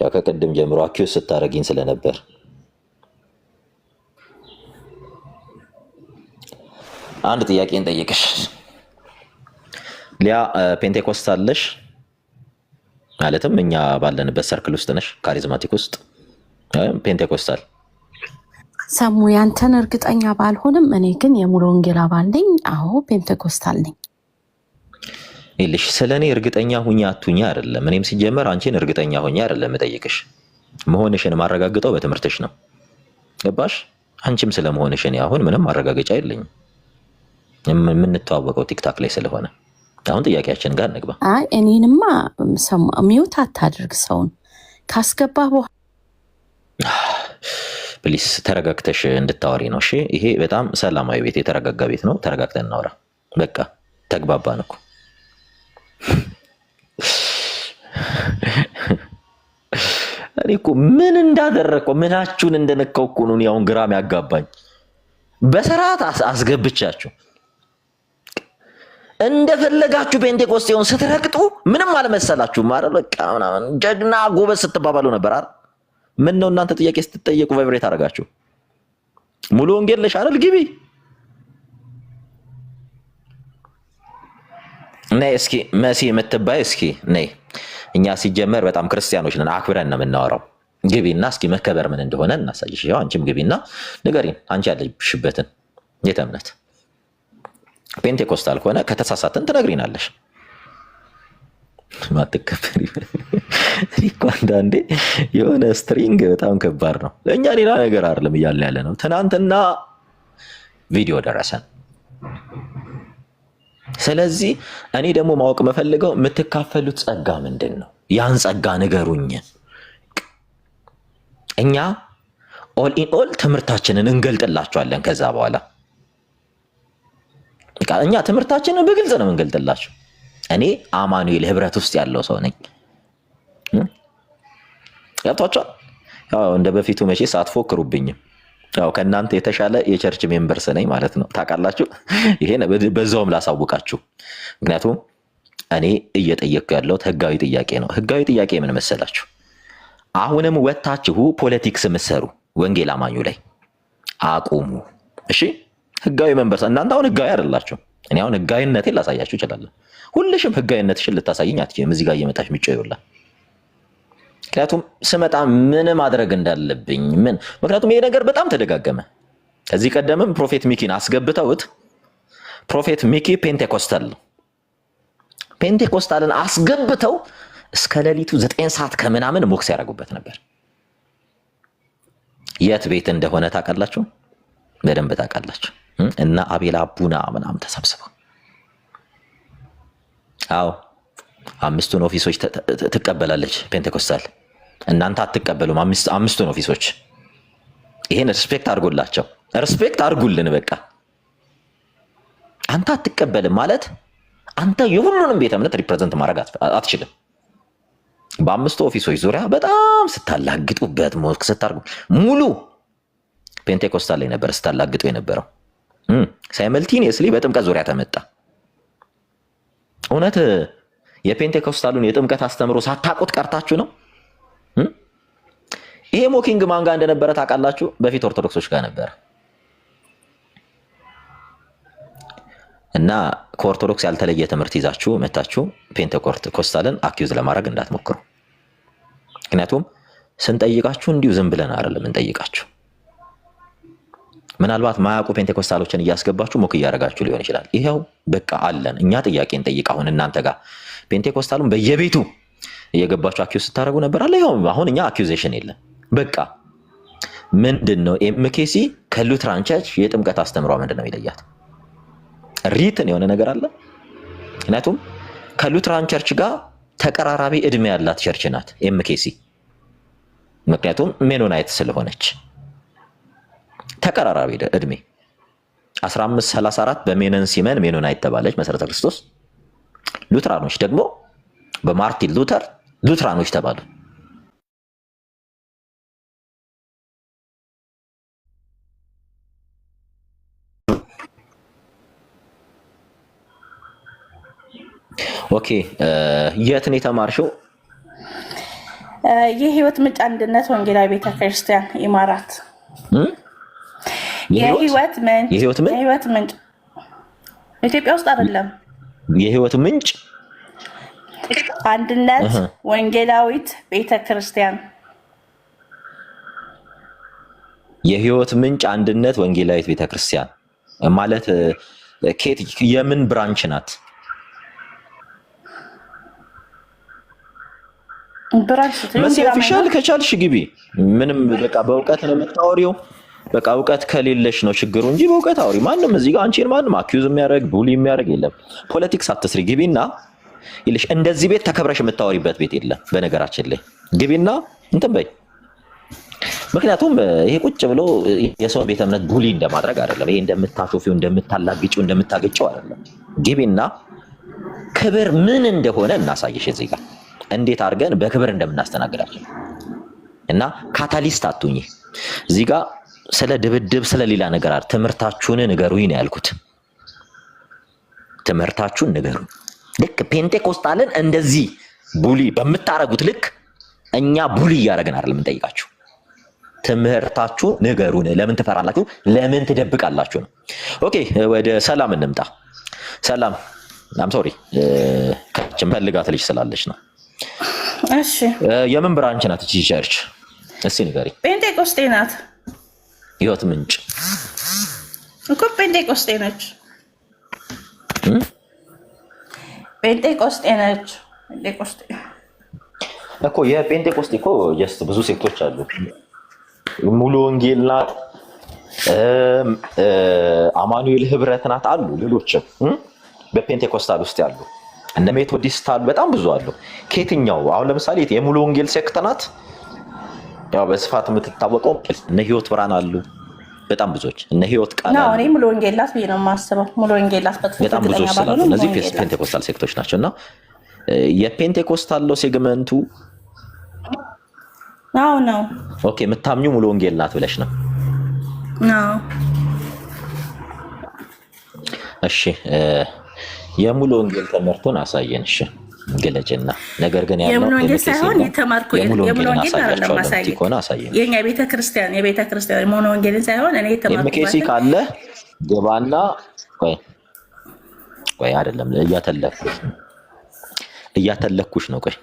Speaker 1: ያው ከቅድም ጀምሮ አኪውስ ስታረጊኝ ስለነበር አንድ ጥያቄ እንጠይቅሽ ሊያ፣ ፔንቴኮስታለሽ ማለትም እኛ ባለንበት ሰርክል ውስጥ ነሽ፣ ካሪዝማቲክ ውስጥ ፔንቴኮስታል
Speaker 8: ሰሙ ያንተን እርግጠኛ ባልሆንም እኔ ግን የሙሉ ወንጌል አባል ነኝ። አዎ ፔንቴኮስታል ነኝ።
Speaker 1: ይልሽ ስለኔ እርግጠኛ ሁኛ አቱኛ አይደለም። እኔም ሲጀመር አንቺን እርግጠኛ ሁኛ አይደለም እጠይቅሽ። መሆንሽን ማረጋግጠው በትምህርትሽ ነው። ገባሽ? አንቺም ስለመሆንሽ እኔ አሁን ምንም ማረጋገጫ የለኝም። የምንተዋወቀው ቲክታክ ላይ ስለሆነ አሁን ጥያቄያችን ጋር እንግባ።
Speaker 8: አይ እኔንማ ሚውት አታድርግ። ሰውን ካስገባ በኋላ
Speaker 1: ፕሊስ ተረጋግተሽ እንድታወሪ ነው። እሺ፣ ይሄ በጣም ሰላማዊ ቤት፣ የተረጋጋ ቤት ነው። ተረጋግተን እናውራ። በቃ ተግባባን እኮ። እኔ እኮ ምን እንዳደረግኩ ምናችሁን እንደነካው እኮ ነው አሁን ግራም ያጋባኝ። በስርዓት አስገብቻችሁ እንደፈለጋችሁ ፔንቴኮስቴውን ስትረግጡ ምንም አልመሰላችሁ ማለት በቃ ምናምን ጀግና ጎበዝ ስትባባሉ ነበር አይደል? ምን ነው እናንተ ጥያቄ ስትጠየቁ ቫይብሬት አደረጋችሁ? ሙሉ ወንጌል ነሽ አይደል? ግቢ ነይ እስኪ መሲ የምትባይ እስኪ ነይ። እኛ ሲጀመር በጣም ክርስቲያኖች ነን፣ አክብረን ነው የምናወራው። ግቢና እስኪ መከበር ምን እንደሆነ እናሳይሽ። ያው አንቺም ግቢና ንገሪን፣ አንቺ ያለሽበትን የት እምነት። ፔንቴኮስታል ከሆነ ከተሳሳትን ትነግሪናለሽ። ማትከበሪ እኮ አንዳንዴ የሆነ ስትሪንግ በጣም ከባድ ነው። ለእኛ ሌላ ነገር አይደለም እያልን ያለ ነው። ትናንትና ቪዲዮ ደረሰን። ስለዚህ እኔ ደግሞ ማወቅ መፈልገው የምትካፈሉት ጸጋ ምንድን ነው? ያን ጸጋ ንገሩኝ። እኛ ኦል ኢን ኦል ትምህርታችንን እንገልጥላችኋለን። ከዛ በኋላ እኛ ትምህርታችንን በግልጽ ነው እንገልጥላችሁ። እኔ አማኑኤል ህብረት ውስጥ ያለው ሰው ነኝ። ያቷቸው ያው እንደ በፊቱ መቼስ አትፎክሩብኝም። ያው ከእናንተ የተሻለ የቸርች ሜምበርስ ነኝ ማለት ነው። ታውቃላችሁ። ይሄን በዛውም ላሳውቃችሁ። ምክንያቱም እኔ እየጠየቅኩ ያለሁት ህጋዊ ጥያቄ ነው። ህጋዊ ጥያቄ ምን መሰላችሁ? አሁንም ወታችሁ ፖለቲክስ ምሰሩ ወንጌል አማኙ ላይ አቁሙ። እሺ፣ ህጋዊ ሜምበርስ እናንተ አሁን ህጋዊ አይደላችሁ። እኔ አሁን ህጋዊነቴን ላሳያችሁ እችላለሁ። ሁልሽም ህጋዊነትሽን ልታሳይኝ አትችይም። እዚህ ጋር እየመጣሽ ምጮህ ይውላል። ምክንያቱም ስመጣ ምን ማድረግ እንዳለብኝ ምክንያቱም ይሄ ነገር በጣም ተደጋገመ። ከዚህ ቀደምም ፕሮፌት ሚኪን አስገብተውት ፕሮፌት ሚኪ ፔንቴኮስታል ነው። ፔንቴኮስታልን አስገብተው እስከ ሌሊቱ 9 ሰዓት ከምናምን ሞክስ ያደርጉበት ነበር። የት ቤት እንደሆነ ታውቃላችሁ? በደንብ ታውቃላችሁ። እና አቤላ ቡና ምናምን ተሰብስበው አዎ 5ቱን ኦፊሶች ትቀበላለች ፔንቴኮስታል። እናንተ አትቀበሉም። 5ቱን ኦፊሶች ይሄን ሪስፔክት አድርጎላቸው፣ ሪስፔክት አድርጉልን። በቃ አንተ አትቀበልም ማለት አንተ የሁሉንም ቤተ እምነት ሪፕሬዘንት ማድረግ አትችልም። በ5ቱ ኦፊሶች ዙሪያ በጣም ስታላግጡበት ሞክ ስታርጉ ሙሉ ፔንቴኮስታል ላይ ነበር ስታላግጡ የነበረው። ሳይመልቲኒየስሊ በጥምቀት ዙሪያ ተመጣ። እውነት የፔንቴኮስታሉን የጥምቀት አስተምሮ ሳታውቁት ቀርታችሁ ነው? ይሄ ሞኪንግ ማን ጋር እንደነበረ ታውቃላችሁ? በፊት ኦርቶዶክሶች ጋር ነበር። እና ከኦርቶዶክስ ያልተለየ ትምህርት ይዛችሁ መታችሁ ፔንቴኮስታልን አኪዩዝ ለማድረግ እንዳትሞክሩ። ምክንያቱም ስንጠይቃችሁ እንዲሁ ዝም ብለን አይደለም እንጠይቃችሁ። ምናልባት ማያውቁ ፔንቴኮስታሎችን እያስገባችሁ ሞክ እያደረጋችሁ ሊሆን ይችላል። ይሄው በቃ አለን እኛ ጥያቄ እንጠይቅ። አሁን እናንተ ጋር ፔንቴኮስታሉን በየቤቱ እየገባችሁ አኪዩዝ ስታደርጉ ነበር አለ። ይኸው አሁን እኛ አኪዩዜሽን የለም። በቃ ምንድነው ኤምኬሲ ከሉትራን ቸርች የጥምቀት አስተምሯ ምንድነው ይለያት? ሪትን የሆነ ነገር አለ። ምክንያቱም ከሉትራን ቸርች ጋር ተቀራራቢ እድሜ ያላት ቸርች ናት ኤምኬሲ። ምክንያቱም ሜኖናይት ስለሆነች ተቀራራቢ እድሜ 1534 በሜነን ሲመን ሜኖናይት ተባለች መሰረተ ክርስቶስ። ሉትራኖች ደግሞ በማርቲን ሉተር ሉትራኖች ተባሉ። ኦኬ፣ የት ነው የተማርሽው?
Speaker 7: የህይወት ምንጭ አንድነት ወንጌላዊ ቤተክርስቲያን ኢማራት። የህይወት ምንጭ ኢትዮጵያ ውስጥ አይደለም።
Speaker 1: የህይወት ምንጭ
Speaker 7: አንድነት ወንጌላዊት ቤተክርስቲያን።
Speaker 1: የህይወት ምንጭ አንድነት ወንጌላዊት ቤተክርስቲያን ማለት የምን ብራንች ናት? መሲ ኦፊሻል ከቻልሽ ግቢ። ምንም በቃ በእውቀት ነው የምታወሪው። በቃ እውቀት ከሌለሽ ነው ችግሩ እንጂ በእውቀት አውሪ። ማንም እዚህ ጋር አንቺን ማንም አኪዩዝ የሚያደርግ ቡሊ የሚያደርግ የለም። ፖለቲክስ አትስሪ። ግቢና ይልሽ እንደዚህ ቤት ተከብረሽ የምታወሪበት ቤት የለም። በነገራችን ላይ ግቢና እንትን በይ። ምክንያቱም ይሄ ቁጭ ብሎ የሰው ቤተ እምነት ቡሊ እንደማድረግ አይደለም። ይሄ እንደምታሾፊው እንደምታላግጪው እንደምታገጨው አይደለም። ግቢና ክብር ምን እንደሆነ እናሳይሽ። እዚህ ጋር እንዴት አድርገን በክብር እንደምናስተናግዳቸው እና ካታሊስት አትሁኚ። እዚህ ጋር ስለ ድብድብ ስለሌላ ነገር አይደል። ትምህርታችሁን ንገሩኝ ነው ያልኩት። ትምህርታችሁን ንገሩኝ። ልክ ፔንቴኮስታልን እንደዚህ ቡሊ በምታረጉት ልክ እኛ ቡሊ እያደረግን አይደለም የምንጠይቃችሁ። ትምህርታችሁን ንገሩን። ለምን ትፈራላችሁ? ለምን ትደብቃላችሁ ነው። ኦኬ ወደ ሰላም እንምጣ። ሰላም አም ሶሪ ከችን ፈልጋት ልጅ ስላለች ነው።
Speaker 7: እሺ
Speaker 1: የምን ብራንች ናት እቺ ቸርች? እስኪ ንገሪ።
Speaker 7: ጴንጤቆስጤ ናት።
Speaker 1: ህይወት ምንጭ
Speaker 7: እኮ ጴንጤቆስጤ ነች። ጴንጤቆስጤ ነች። ጴንጤቆስጤ
Speaker 1: እኮ የጴንጤቆስጤ እኮ ጀስት ብዙ ሴክቶች አሉ። ሙሉ ወንጌል ናት፣ አማኑኤል ህብረት ናት አሉ። ሌሎችም በፔንቴኮስታል ውስጥ ያሉ እነ ሜቶዲስት አሉ። በጣም ብዙ አሉ። ከየትኛው አሁን ለምሳሌ የሙሉ ወንጌል ሴክት ናት ያው በስፋት የምትታወቀው። እነ ህይወት ብርሃን አሉ። በጣም ብዙዎች እነ ህይወት ቃል
Speaker 7: ነው። እኔ ሙሉ ወንጌል ናት ብዬ ነው የማስበው። ሙሉ ወንጌል ናት
Speaker 1: በጣም ብዙዎች ስላሉ እነዚህ ፔንቴኮስታል ሴክቶች ናቸው። እና የፔንቴኮስታል ነው ሴግመንቱ።
Speaker 7: አዎ ነው።
Speaker 1: ኦኬ የምታምኙ ሙሉ ወንጌል ናት ብለሽ ነው?
Speaker 7: አዎ።
Speaker 1: እሺ የሙሉ ወንጌል ትምህርቱን አሳየን። እሺ ግለጭና። ነገር ግን ያለው
Speaker 7: የሙሉ ወንጌል ሳይሆን የተማርኩ የሙሉ ወንጌል አይደለም
Speaker 1: አሳየን።
Speaker 7: የኛ ቤተክርስቲያን የሙሉ ወንጌልን ሳይሆን እኔ የተማርኩበት
Speaker 1: ኤምኬሲ ካለ ገባና ቆይ አይደለም እያተለኩሽ ነው። ቆይ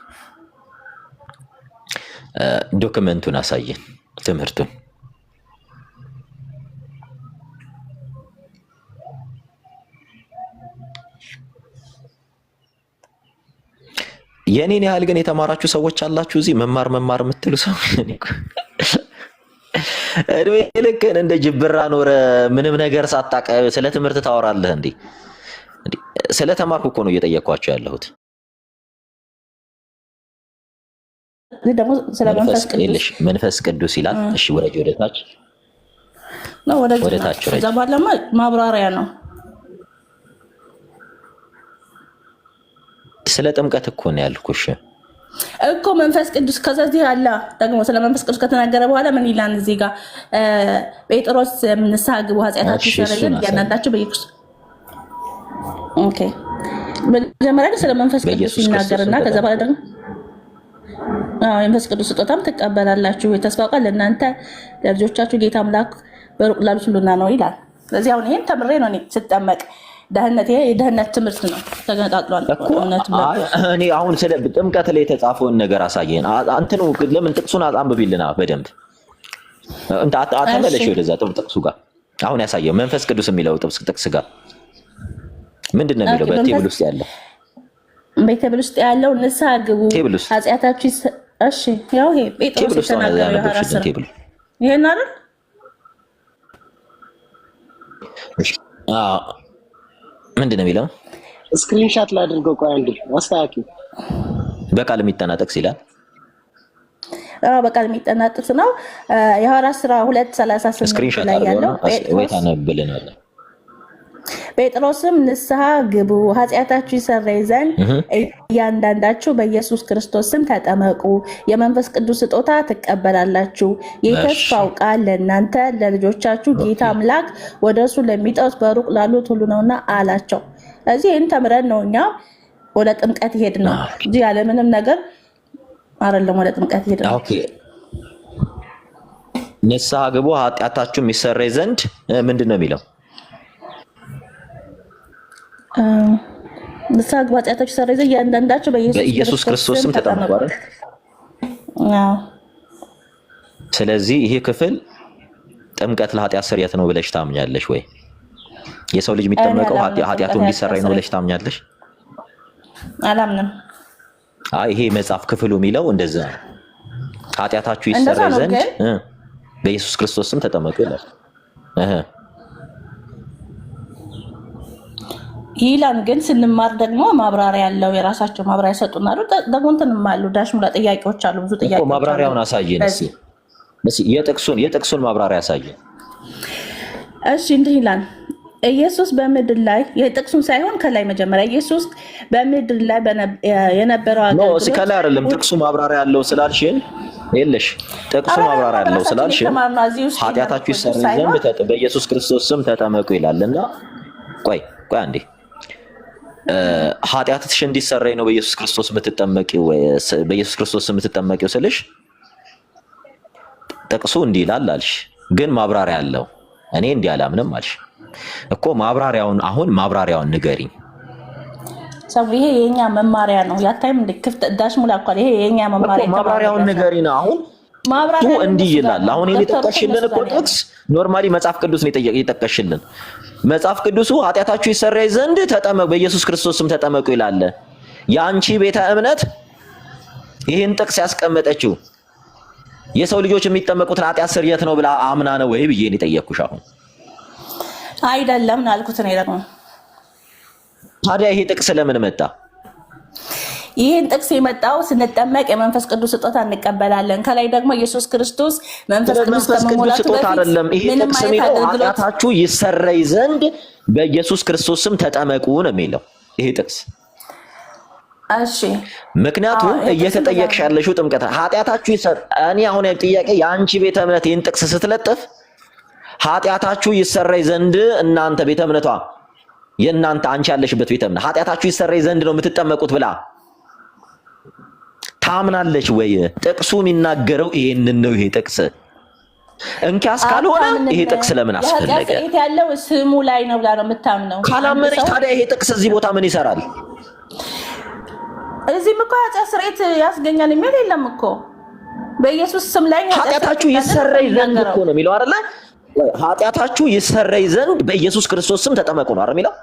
Speaker 1: ዶክመንቱን አሳየን ትምህርቱን። የኔን ያህል ግን የተማራችሁ ሰዎች አላችሁ እዚህ መማር የምትሉ ሰው እድሜ ልክህን እንደ ጅብራ ኖረ ምንም ነገር ሳታውቅ ስለ ትምህርት ታወራለህ እንዴ? ስለ ተማርኩ እኮ ነው እየጠየኳቸው ያለሁት። መንፈስ ቅዱስ ይላል። እሺ ወረጅ ወደታች
Speaker 7: ነው ወደታች
Speaker 1: ወረጅ።
Speaker 7: ዘባለማ ማብራሪያ ነው።
Speaker 1: ስለ ጥምቀት እኮ ነው ያልኩሽ
Speaker 7: እኮ መንፈስ ቅዱስ። ከዚህ አለ ደግሞ ስለ መንፈስ ቅዱስ ከተናገረ በኋላ ምን ይላል እዚህ ጋር? ጴጥሮስ ንስሐ ግቡ ኃጢአታችሁ ይሰረያል እያንዳንዳችሁ በኢየሱስ ኦኬ። መጀመሪያ ስለ መንፈስ ቅዱስ ይናገርና ከዛ በኋላ ደግሞ የመንፈስ ቅዱስ ስጦታም ትቀበላላችሁ፣ የተስፋው ቃል ለእናንተ ለልጆቻችሁ ጌታ አምላክ በሩቅ ላሉት ሁሉና ነው ይላል። ስለዚህ አሁን ይሄን ተምሬ ነው እኔ ስጠመቅ ደህንነት ይሄ የደህንነት ትምህርት ነው። ተገነጣጥሏል
Speaker 1: እኔ አሁን ስለ ጥምቀት ላይ የተጻፈውን ነገር አሳየን። አንተኑ ለምን ጥቅሱን አንብቢልና በደንብ አተመለሽ ወደዛ ጥቅሱ ጋር አሁን ያሳየው መንፈስ ቅዱስ የሚለው ጥቅስ ጋር ምንድን ነው የሚለው? በቴብል ውስጥ ያለው
Speaker 7: በቴብል ውስጥ ያለው ንስሐ ግቡ ኃጢአታችሁ እሺ። ያው ይሄ ጴጥሮስ የተናገረው ቴብል ይሄን አይደል?
Speaker 1: ምንድን ነው የሚለው?
Speaker 9: ስክሪንሻት ላድርገው። ቆይ አንዴ አስተካክል።
Speaker 1: በቃል የሚጠና ጥቅስ ይላል።
Speaker 7: በቃል የሚጠና ጥቅስ ነው። የሐዋርያት ሥራ 2:38 ላይ ያለው
Speaker 1: ወይ ታነብልናል።
Speaker 7: ጴጥሮስም ንስሐ ግቡ ኃጢአታችሁ ይሰረይ ዘንድ እያንዳንዳችሁ በኢየሱስ ክርስቶስ ስም ተጠመቁ፣ የመንፈስ ቅዱስ ስጦታ ትቀበላላችሁ፣ የተስፋው ቃል ለእናንተ ለልጆቻችሁ ጌታ አምላክ ወደ እርሱ ለሚጠሩት በሩቅ ላሉት ሁሉ ነውና አላቸው። ስለዚህ ይህን ተምረን ነው እኛ ወደ ጥምቀት ይሄድ ነው እንጂ ያለምንም ነገር አይደለም ወደ ጥምቀት ይሄድ ነው።
Speaker 1: ንስሐ ግቡ ኃጢአታችሁ ይሰረይ ዘንድ ምንድን ነው የሚለው?
Speaker 7: ንስሐ ግቡ ኃጢአታችሁ ይሰረይ ዘንድ እያንዳንዳችሁ
Speaker 1: በኢየሱስ ክርስቶስ ስም ተጠመቁ አይደል? ስለዚህ ይሄ ክፍል ጥምቀት ለኃጢአት ስርየት ነው ብለሽ ታምኛለሽ ወይ? የሰው ልጅ የሚጠመቀው ኃጢአቱ እንዲሰረይ ነው ብለሽ ታምኛለሽ?
Speaker 7: አላምንም።
Speaker 1: አይ ይሄ መጽሐፍ ክፍሉ የሚለው እንደዛ ነው። ኃጢአታችሁ ይሰረይ ዘንድ በኢየሱስ ክርስቶስ ስም ተጠመቁ ይላል።
Speaker 7: ይላል ግን ስንማር ደግሞ ማብራሪያ ያለው የራሳቸው ማብራሪያ ይሰጡናል። ደግሞ እንትንም አሉ ዳሽሙላ ጥያቄዎች አሉ፣ ብዙ ጥያቄዎች
Speaker 1: እኮ ማብራሪያውን አሳየን እስኪ የጥቅሱን ማብራሪያ አሳየን።
Speaker 7: እሺ እንዲህ ይላል ኢየሱስ በምድር ላይ የጥቅሱን ሳይሆን ከላይ መጀመሪያ ኢየሱስ በምድር ላይ የነበረው አገልግሎት
Speaker 1: ነው። ከላይ አይደለም ጥቅሱ ማብራሪያ ያለው ስላልሽን የለሽ ጥቅሱ ማብራሪያ ያለው ስላልሽን ኃጢአታችሁ ይሰረይ ዘንድ በኢየሱስ ክርስቶስ ስም ተጠመቁ ይላልና ቆይ አንዴ ኃጢአትሽ እንዲሰረይ ነው በኢየሱስ ክርስቶስ የምትጠመቂው በኢየሱስ ክርስቶስ የምትጠመቂው ስልሽ ጥቅሱ እንዲህ ይላል አልሽ፣ ግን ማብራሪያ አለው። እኔ እንዲህ አላምንም አልሽ እኮ። ማብራሪያውን ንገሪኝ።
Speaker 7: ሰው ይሄ የኛ መማሪያ ነው። ያታይም ክፍት ዳሽሙላ እኮ ይሄ የኛ መማሪያ
Speaker 1: እኮ ማብራሪያውን ንገሪኝ። አሁን ማብራሪያው እንዲህ ይላል። አሁን እኔ ተጠቅሽልን እኮ ጥቅስ ኖርማሊ መጽሐፍ ቅዱስ ነው የጠቀሽልን። መጽሐፍ ቅዱሱ ኃጢአታችሁ ይሰረይ ዘንድ ተጠመቁ በኢየሱስ ክርስቶስም ተጠመቁ ይላል። የአንቺ ቤተ እምነት ይህን ጥቅስ ያስቀመጠችው የሰው ልጆች የሚጠመቁት ለኃጢአት ስርየት ነው ብላ አምና ነው ወይ ብዬ ነው የጠየቅኩሽ። አሁን
Speaker 7: አይደለም ነው ያልኩት። ነው ደግሞ
Speaker 1: ታዲያ ይሄ ጥቅስ ለምን መጣ?
Speaker 7: ይህን ጥቅስ የመጣው ስንጠመቅ የመንፈስ ቅዱስ ስጦታ እንቀበላለን። ከላይ ደግሞ ኢየሱስ ክርስቶስ መንፈስ ቅዱስ ከመሞላቱ
Speaker 1: ስጦታ አይደለም። ይሄ ጥቅስ የሚለው ኃጢአታችሁ ይሰረይ ዘንድ በኢየሱስ ክርስቶስ ስም ተጠመቁ ነው የሚለው ይሄ ጥቅስ።
Speaker 7: እሺ
Speaker 1: ምክንያቱም እየተጠየቅሽ ያለሽው ጥምቀት ኃጢአታችሁ እኔ አሁን ጥያቄ የአንቺ ቤተ እምነት ይህን ጥቅስ ስትለጥፍ ኃጢአታችሁ ይሰረይ ዘንድ እናንተ ቤተ እምነቷ የእናንተ አንቺ ያለሽበት ቤተ እምነት ኃጢአታችሁ ይሰረይ ዘንድ ነው የምትጠመቁት ብላ ታምናለች ወይ? ጥቅሱ የሚናገረው ይሄንን ነው። ይሄ ጥቅስ እንኪያስ ካልሆነ ይሄ ጥቅስ ለምን አስፈለገ?
Speaker 7: ያለው ስሙ ላይ ነው ብላ ነው የምታምነው።
Speaker 1: ካላመነች ታዲያ ይሄ ጥቅስ እዚህ ቦታ ምን ይሰራል?
Speaker 7: እዚህም እኮ ኃጢአት ስርየት ያስገኛል የሚል የለም እኮ። በኢየሱስ ስም ላይ
Speaker 1: ኃጢአታችሁ ይሰረይ ዘንድ እኮ ነው የሚለው አይደለ? ኃጢአታችሁ ይሰረይ ዘንድ በኢየሱስ ክርስቶስ ስም ተጠመቁ ነው አይደል የሚለው?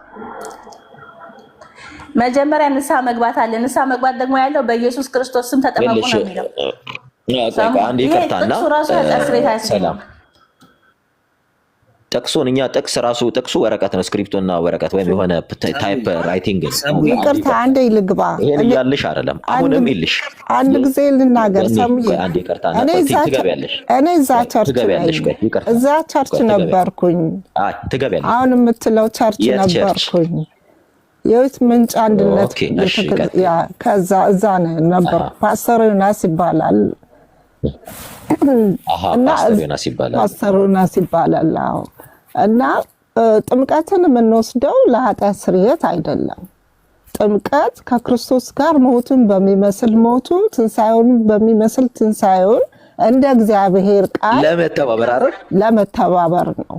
Speaker 7: መጀመሪያ ንስሐ መግባት አለ። ንስሐ መግባት ደግሞ ያለው በኢየሱስ ክርስቶስ ስም ተጠመቁ ነው የሚለው።
Speaker 1: አንዴ ይቅርታና ሰላም ጥቅሱን እኛ ጥቅሱ ወረቀት ነው፣ ስክሪፕቶና ወረቀት ወይም የሆነ ታይፕ ራይቲንግ ነው።
Speaker 6: ይቅርታ አንዴ ልግባ።
Speaker 1: ይሄን እያልሽ አይደለም አሁንም ይልሽ
Speaker 6: አንድ ጊዜ ልናገር። ሰሙዬ
Speaker 1: አንዴ ይቅርታና ትገቢያለሽ።
Speaker 6: እኔ እዛ ቸርች ነበርኩኝ።
Speaker 1: ትገቢያለሽ።
Speaker 6: አሁን የምትለው ቸርች ነበርኩኝ። የህይወት ምንጭ አንድነት ከዛ እዛ ነበር። ፓስተር ዮናስ ይባላል እና ፓስተር ዮናስ ይባላል። እና ጥምቀትን የምንወስደው ለኃጢአት ስርየት አይደለም። ጥምቀት ከክርስቶስ ጋር ሞቱን በሚመስል ሞቱ ትንሣኤውን በሚመስል ትንሣኤውን እንደ እግዚአብሔር ቃል ለመተባበር ነው።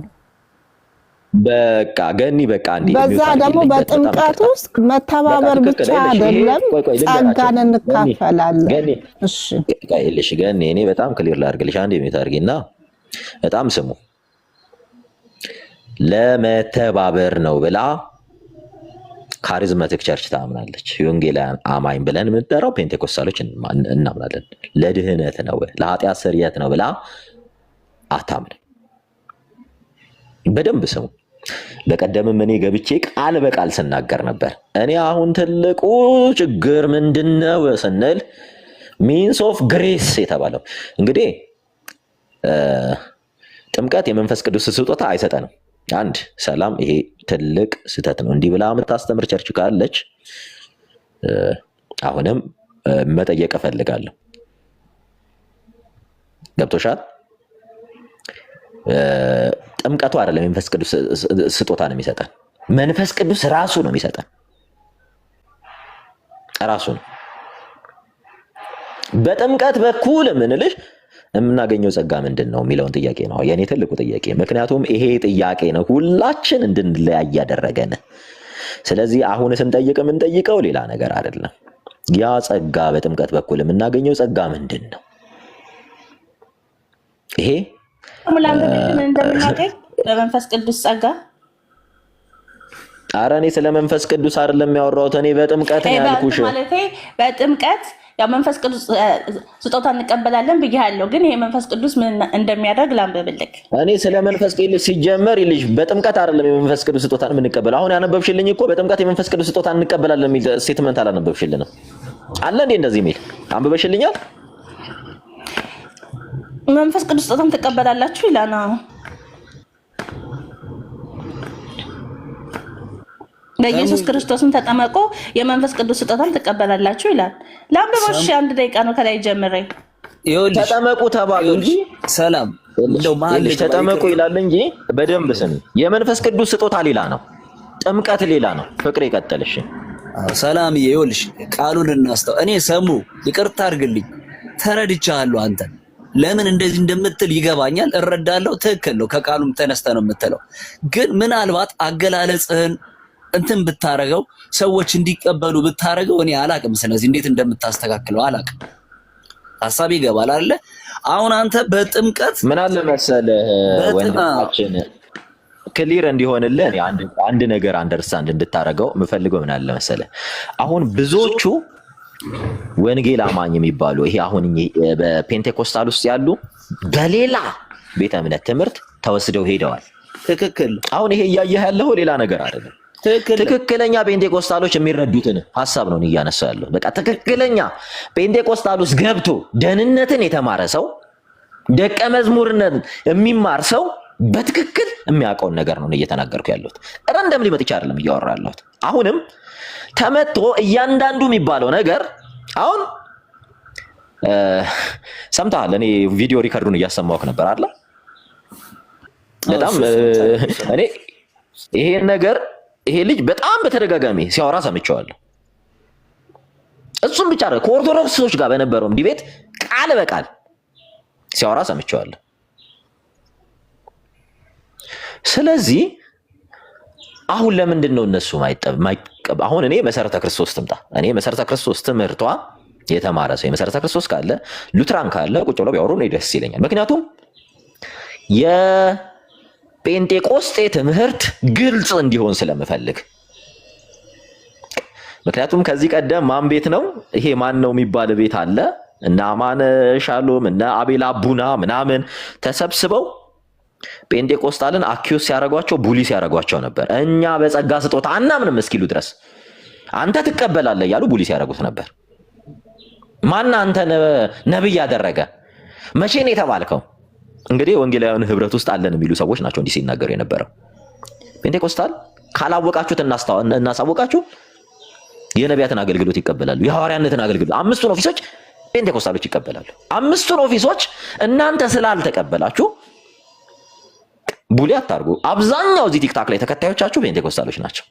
Speaker 1: በቃ ገኒ በቃ እንዴ
Speaker 6: በዛ ደግሞ በጥምቀት ውስጥ መተባበር ብቻ አይደለም፣ ጸጋን እንካፈላለን። እሺ
Speaker 1: ጋይልሽ ገኒ እኔ በጣም ክሊር ላድርግልሽ። አንዴ ሜት አድርጊና በጣም ስሙ። ለመተባበር ነው ብላ ካሪዝማቲክ ቸርች ታምናለች። የወንጌላውያን አማኝ ብለን የምንጠራው ፔንቴኮስታሎች እናምናለን። ለድህነት ነው ለኃጢአት ስርየት ነው ብላ አታምንም። በደንብ ስሙ። በቀደምም እኔ ገብቼ ቃል በቃል ስናገር ነበር። እኔ አሁን ትልቁ ችግር ምንድነው ስንል ሚንስ ኦፍ ግሬስ የተባለው እንግዲህ ጥምቀት የመንፈስ ቅዱስ ስጦታ አይሰጠንም። አንድ ሰላም፣ ይሄ ትልቅ ስህተት ነው። እንዲህ ብላ የምታስተምር ቸርች ካለች አሁንም መጠየቅ እፈልጋለሁ። ገብቶሻል? ጥምቀቱ አይደለም መንፈስ ቅዱስ ስጦታ ነው የሚሰጠን። መንፈስ ቅዱስ ራሱ ነው የሚሰጠን፣ ራሱ ነው። በጥምቀት በኩል ምንልሽ የምናገኘው ጸጋ ምንድን ነው የሚለውን ጥያቄ ነው የኔ ትልቁ ጥያቄ። ምክንያቱም ይሄ ጥያቄ ነው ሁላችን እንድንለያይ ያደረገን። ስለዚህ አሁን ስንጠይቅ የምንጠይቀው ሌላ ነገር አይደለም። ያ ጸጋ በጥምቀት በኩል የምናገኘው ጸጋ ምንድን ነው? ይሄ
Speaker 7: እንደምናገኝ በመንፈስ ቅዱስ ጸጋ።
Speaker 1: ኧረ እኔ ስለ መንፈስ ቅዱስ አይደለም ያወራሁት፣ እኔ በጥምቀት ነው ያልኩሽ።
Speaker 7: ማለቴ በጥምቀት ያው መንፈስ ቅዱስ ስጦታ እንቀበላለን ብያለሁ፣ ግን ይሄ መንፈስ ቅዱስ ምን እንደሚያደርግ ላንብብልክ።
Speaker 1: እኔ ስለ መንፈስ ቅዱስ ሲጀመር ይልሽ በጥምቀት አይደለም የመንፈስ ቅዱስ ስጦታን የምንቀበለው። አሁን ያነበብሽልኝ እኮ በጥምቀት የመንፈስ ቅዱስ ስጦታን እንቀበላለን የሚል ስቴትመንት አላነበብሽልንም አለ እንዴ? እንደዚህ የሚል አንብበሽልኛል?
Speaker 7: መንፈስ ቅዱስ ስጦታን ትቀበላላችሁ ይላል። በኢየሱስ ክርስቶስም ተጠመቁ የመንፈስ ቅዱስ ስጦታን ትቀበላላችሁ ይላል። ለአንብቦሽ 1 ደቂቃ ነው ከላይ ጀምሬ።
Speaker 1: ተጠመቁ ተባሉ እንጂ
Speaker 2: ሰላም እንደው ማህል
Speaker 1: ተጠመቁ ይላል እንጂ በደንብ ስም የመንፈስ ቅዱስ ስጦታ ሌላ ነው፣ ጥምቀት ሌላ ነው። ፍቅር ይቀጥልሽ።
Speaker 2: ሰላም ይኸውልሽ ቃሉን እናስተው። እኔ ሰሙ ይቅርታ አድርግልኝ፣ ተረድቻለሁ። አንተ ለምን እንደዚህ እንደምትል ይገባኛል፣ እረዳለሁ። ትክክል ነው፣ ከቃሉም ተነስተ ነው የምትለው። ግን ምናልባት አገላለጽህን እንትን ብታረገው ሰዎች እንዲቀበሉ ብታረገው እኔ አላቅም። ስለዚህ እንዴት እንደምታስተካክለው አላቅም። ሐሳብ ይገባል አይደለ? አሁን አንተ በጥምቀት
Speaker 1: ምን አለ መሰለህ ወንድማችን ክሊር እንዲሆንልህ አንድ ነገር አንደርስታንድ እንድታረገው የምፈልገው ምን አለ መሰለህ፣ አሁን ብዙዎቹ ወንጌል አማኝ የሚባሉ ይሄ አሁን በፔንቴኮስታል ውስጥ ያሉ በሌላ ቤተ እምነት ትምህርት ተወስደው ሄደዋል።
Speaker 2: ትክክል።
Speaker 1: አሁን ይሄ እያየህ ያለው ሌላ ነገር አይደለም። ትክክለኛ ፔንቴኮስታሎች የሚረዱትን ሐሳብ ነው እያነሳው ያለው። በቃ ትክክለኛ ፔንቴኮስታል ውስጥ ገብቶ ደህንነትን የተማረ ሰው ደቀ መዝሙርነትን የሚማር ሰው በትክክል የሚያውቀውን ነገር ነው እየተናገርኩ ያለሁት። ረንደም ሊመጥቻ አይደለም እያወራ ያለሁት። አሁንም ተመቶ እያንዳንዱ የሚባለው ነገር አሁን ሰምተሃል። እኔ ቪዲዮ ሪከርዱን እያሰማሁህ ነበር አይደል? በጣም እኔ ይሄን ነገር ይሄ ልጅ በጣም በተደጋጋሚ ሲያወራ ሰምቼዋለሁ። እሱም ብቻ አይደለም ከኦርቶዶክሶች ጋር በነበረው ዲቤት ቃል በቃል ሲያወራ ሰምቼዋለሁ። ስለዚህ አሁን ለምንድን ነው እነሱ ማይቀበል? አሁን እኔ መሰረተ ክርስቶስ ትምጣ፣ እኔ መሰረተ ክርስቶስ ትምህርቷ የተማረ ሰው የመሰረተ ክርስቶስ ካለ ሉትራን ካለ ቁጭ ብለው ቢያወሩ ነው ደስ ይለኛል። ምክንያቱም ጴንጤቆስጤ ትምህርት ግልጽ እንዲሆን ስለምፈልግ። ምክንያቱም ከዚህ ቀደም ማን ቤት ነው ይሄ ማን ነው የሚባል ቤት አለ እና አማነ ሻሎም እና አቤል አቡና ምናምን ተሰብስበው ጴንጤቆስታልን አኪዩስ ሲያረጓቸው ቡሊ ሲያረጓቸው ነበር። እኛ በጸጋ ስጦታ አናምንም እስኪሉ ድረስ አንተ ትቀበላለህ እያሉ ቡሊ ሲያረጉት ነበር። ማን አንተ ነብይ ያደረገ? መቼ ነው የተባልከው? እንግዲህ ወንጌላውያን ህብረት ውስጥ አለን የሚሉ ሰዎች ናቸው እንዲህ ሲናገሩ የነበረው። ፔንቴኮስታል ካላወቃችሁት እናሳወቃችሁ የነቢያትን አገልግሎት ይቀበላሉ፣ የሐዋርያነትን አገልግሎት 5ቱን ኦፊሶች ፔንቴኮስታሎች ይቀበላሉ። 5ቱን ኦፊሶች እናንተ ስላልተቀበላችሁ ቡሊ አታርጉ። አብዛኛው እዚህ ቲክታክ ላይ ተከታዮቻችሁ ፔንቴኮስታሎች ናቸው።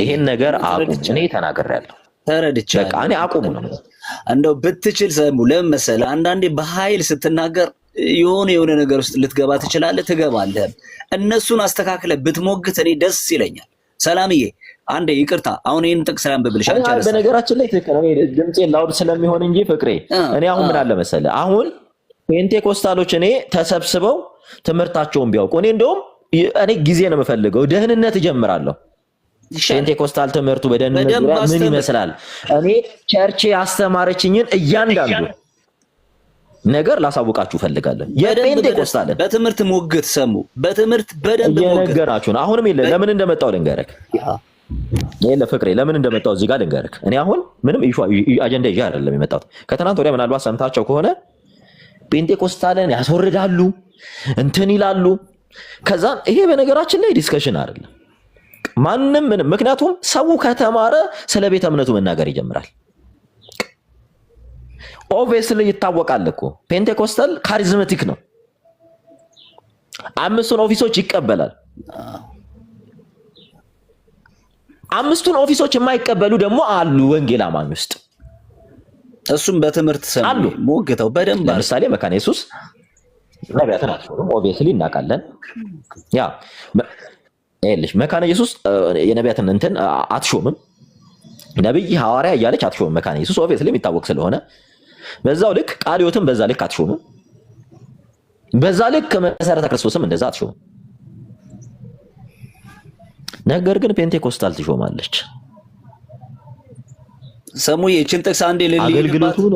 Speaker 1: ይሄን ነገር አቁሙ። እኔ ተናግሬያለሁ፣
Speaker 2: ተረድቻለሁ።
Speaker 1: በቃ እኔ አቁሙ ነው።
Speaker 2: እንደው ብትችል ሰሙ ለምን መሰለህ፣ አንዳንዴ በኃይል ስትናገር የሆነ ነገር ውስጥ ልትገባ ትችላለህ፣ ትገባለህ። እነሱን አስተካክለ ብትሞግት እኔ ደስ ይለኛል። ሰላምዬ አንዴ ይቅርታ፣ አሁን ይሄን ጥቅስ ላንብብልሽ።
Speaker 1: በነገራችን ላይ ትክክል ነው፣ ድምጼ ላውድ ስለሚሆን እንጂ ፍቅሬ፣ እኔ አሁን ምን አለ መሰለህ፣ አሁን ፔንቴኮስታሎች እኔ ተሰብስበው ትምህርታቸውን ቢያውቁ እኔ እንደውም እኔ ጊዜ ነው የምፈልገው፣ ደህንነት እጀምራለሁ። ፔንቴኮስታል ትምህርቱ በደህንነት ዙሪያ ምን ይመስላል? እኔ ቸርቼ ያስተማረችኝን እያንዳንዱ ነገር ላሳውቃችሁ ፈልጋለሁ። የፔንቴኮስታልን
Speaker 2: በትምህርት ሞግት ሰሙ፣ በትምህርት በደንብ ሞግት
Speaker 1: እየነገራችሁ ነው። አሁንም የለ ለምን እንደመጣው ልንገርህ፣ የለ ፍቅሬ ለምን እንደመጣው እዚህ ጋር ልንገርህ። እኔ አሁን ምንም አጀንዳ ይዤ አይደለም የመጣሁት። ከትናንት ወዲያ ምናልባት ሰምታቸው ከሆነ ፔንቴኮስታልን ያስወርዳሉ እንትን ይላሉ። ከዛ ይሄ በነገራችን ላይ ዲስከሽን አይደለም ማንም ምንም። ምክንያቱም ሰው ከተማረ ስለ ቤተ እምነቱ መናገር ይጀምራል። ኦብቪየስሊ ይታወቃል እኮ ፔንቴኮስታል ካሪዝማቲክ ነው። 5ቱን ኦፊሶች ይቀበላል። 5ቱን ኦፊሶች የማይቀበሉ ደግሞ አሉ ወንጌል አማኝ ውስጥ።
Speaker 2: እሱም በትምህርት ሰሙ ሞግተው በደንብ
Speaker 1: ለምሳሌ መካነ ኢየሱስ ነቢያትን አትሾሩም። ኦብቪየስሊ እናውቃለን። ያ ይኸውልሽ መካነ ኢየሱስ የነቢያትን እንትን አትሾምም። ነብይ ሐዋርያ እያለች አትሾምም። መካነ ኢየሱስ ኦብቪየስሊ የሚታወቅ ስለሆነ በዛው ልክ ቃለ ሕይወትም በዛ ልክ አትሾምም። በዛ ልክ መሰረተ ክርስቶስም እንደዛ አትሾምም። ነገር ግን ፔንቴኮስታል ትሾማለች።
Speaker 2: ሰሙዬ ይህችን ጥቅስ አንዴ
Speaker 1: አገልግሎቱን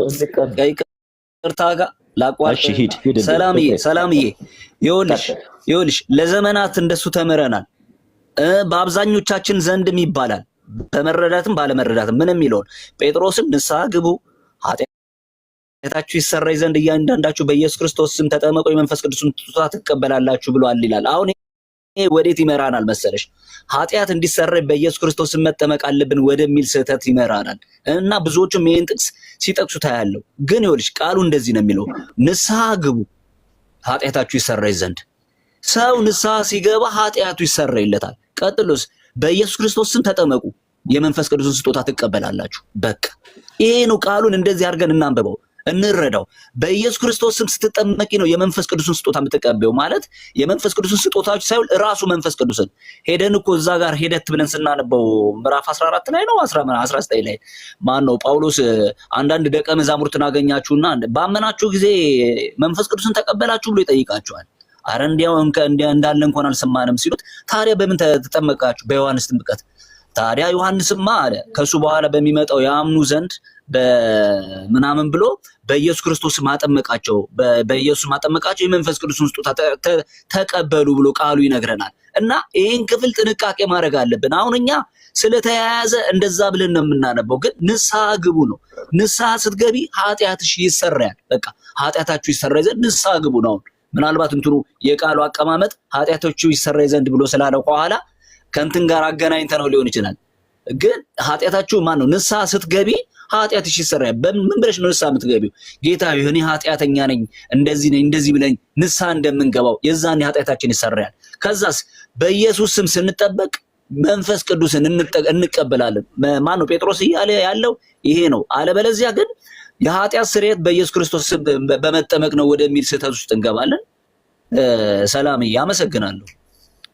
Speaker 2: ይቅርታ ጋር ላቋርጥ። ሰላምዬ ይኸውልሽ ለዘመናት እንደሱ ተምረናል። በአብዛኞቻችን ዘንድም ይባላል በመረዳትም ባለመረዳትም ምንም የሚለውን ጴጥሮስን ንስሐ ግቡ ኃጢአታችሁ ይሰረይ ዘንድ እያንዳንዳችሁ በኢየሱስ ክርስቶስ ስም ተጠመቁ የመንፈስ ቅዱስን ስጦታ ትቀበላላችሁ ብሏል ይላል። አሁን ይሄ ወዴት ይመራናል መሰለሽ? ኃጢአት እንዲሰረይ በኢየሱስ ክርስቶስ ስም መጠመቅ አለብን ወደሚል ስህተት ይመራናል። እና ብዙዎችም ይህን ጥቅስ ሲጠቅሱ ታያለው። ግን ይኸውልሽ ቃሉ እንደዚህ ነው የሚለው፣ ንስሐ ግቡ ኃጢአታችሁ ይሰረይ ዘንድ። ሰው ንስሐ ሲገባ ኃጢአቱ ይሰረይለታል። ቀጥሎስ በኢየሱስ ክርስቶስ ስም ተጠመቁ የመንፈስ ቅዱስን ስጦታ ትቀበላላችሁ። በቃ ይሄ ነው። ቃሉን እንደዚህ አድርገን እናንብበው እንረዳው። በኢየሱስ ክርስቶስ ስም ስትጠመቂ ነው የመንፈስ ቅዱስን ስጦታ የምትቀበው። ማለት የመንፈስ ቅዱስን ስጦታዎች ሳይሆን ራሱ መንፈስ ቅዱስን ሄደን እኮ እዛ ጋር ሄደት ብለን ስናነበው ምዕራፍ 14 ላይ ነው 19 ላይ ማን ነው ጳውሎስ አንዳንድ ደቀ መዛሙርትን አገኛችሁና ባመናችሁ ጊዜ መንፈስ ቅዱስን ተቀበላችሁ ብሎ ይጠይቃቸዋል። አረ እንዲያው እንዳለ እንኳን አልሰማንም ሲሉት፣ ታዲያ በምን ተጠመቃችሁ? በዮሐንስ ጥምቀት። ታዲያ ዮሐንስማ አለ ከሱ በኋላ በሚመጣው ያምኑ ዘንድ በምናምን ብሎ በኢየሱስ ክርስቶስ ማጠመቃቸው በኢየሱስ ማጠመቃቸው የመንፈስ ቅዱስን ስጦታ ተቀበሉ ብሎ ቃሉ ይነግረናል። እና ይህን ክፍል ጥንቃቄ ማድረግ አለብን። አሁን እኛ ስለተያያዘ እንደዛ ብለን ነው የምናነበው፣ ግን ንስሐ ግቡ ነው። ንስሐ ስትገቢ ኃጢአትሽ ይሰረያል። በቃ ኃጢአታችሁ ይሰረይ ዘንድ ንስሐ ግቡ ነው። ምናልባት እንትኑ የቃሉ አቀማመጥ ኃጢአታችሁ ይሰረይ ዘንድ ብሎ ስላለው ከኋላ ከእንትን ጋር አገናኝተ ነው ሊሆን ይችላል። ግን ኃጢአታችሁ ማን ነው? ንስሐ ስትገቢ ኃጢአትሽ ይሰረያል። ምን ብለሽ ነው ንስሐ የምትገቢው? ጌታ እኔ ኃጢአተኛ ነኝ እንደዚህ ነኝ እንደዚህ ብለኝ ንስሐ እንደምንገባው የዛኔ ኃጢአታችን ይሰረያል። ከዛስ በኢየሱስ ስም ስንጠበቅ መንፈስ ቅዱስን እንቀበላለን። ማን ነው ጴጥሮስ እያለ ያለው ይሄ ነው። አለበለዚያ ግን የኃጢአት ስርየት በኢየሱስ ክርስቶስ ስም በመጠመቅ ነው ወደሚል ስህተት ውስጥ እንገባለን። ሰላምዬ አመሰግናለሁ።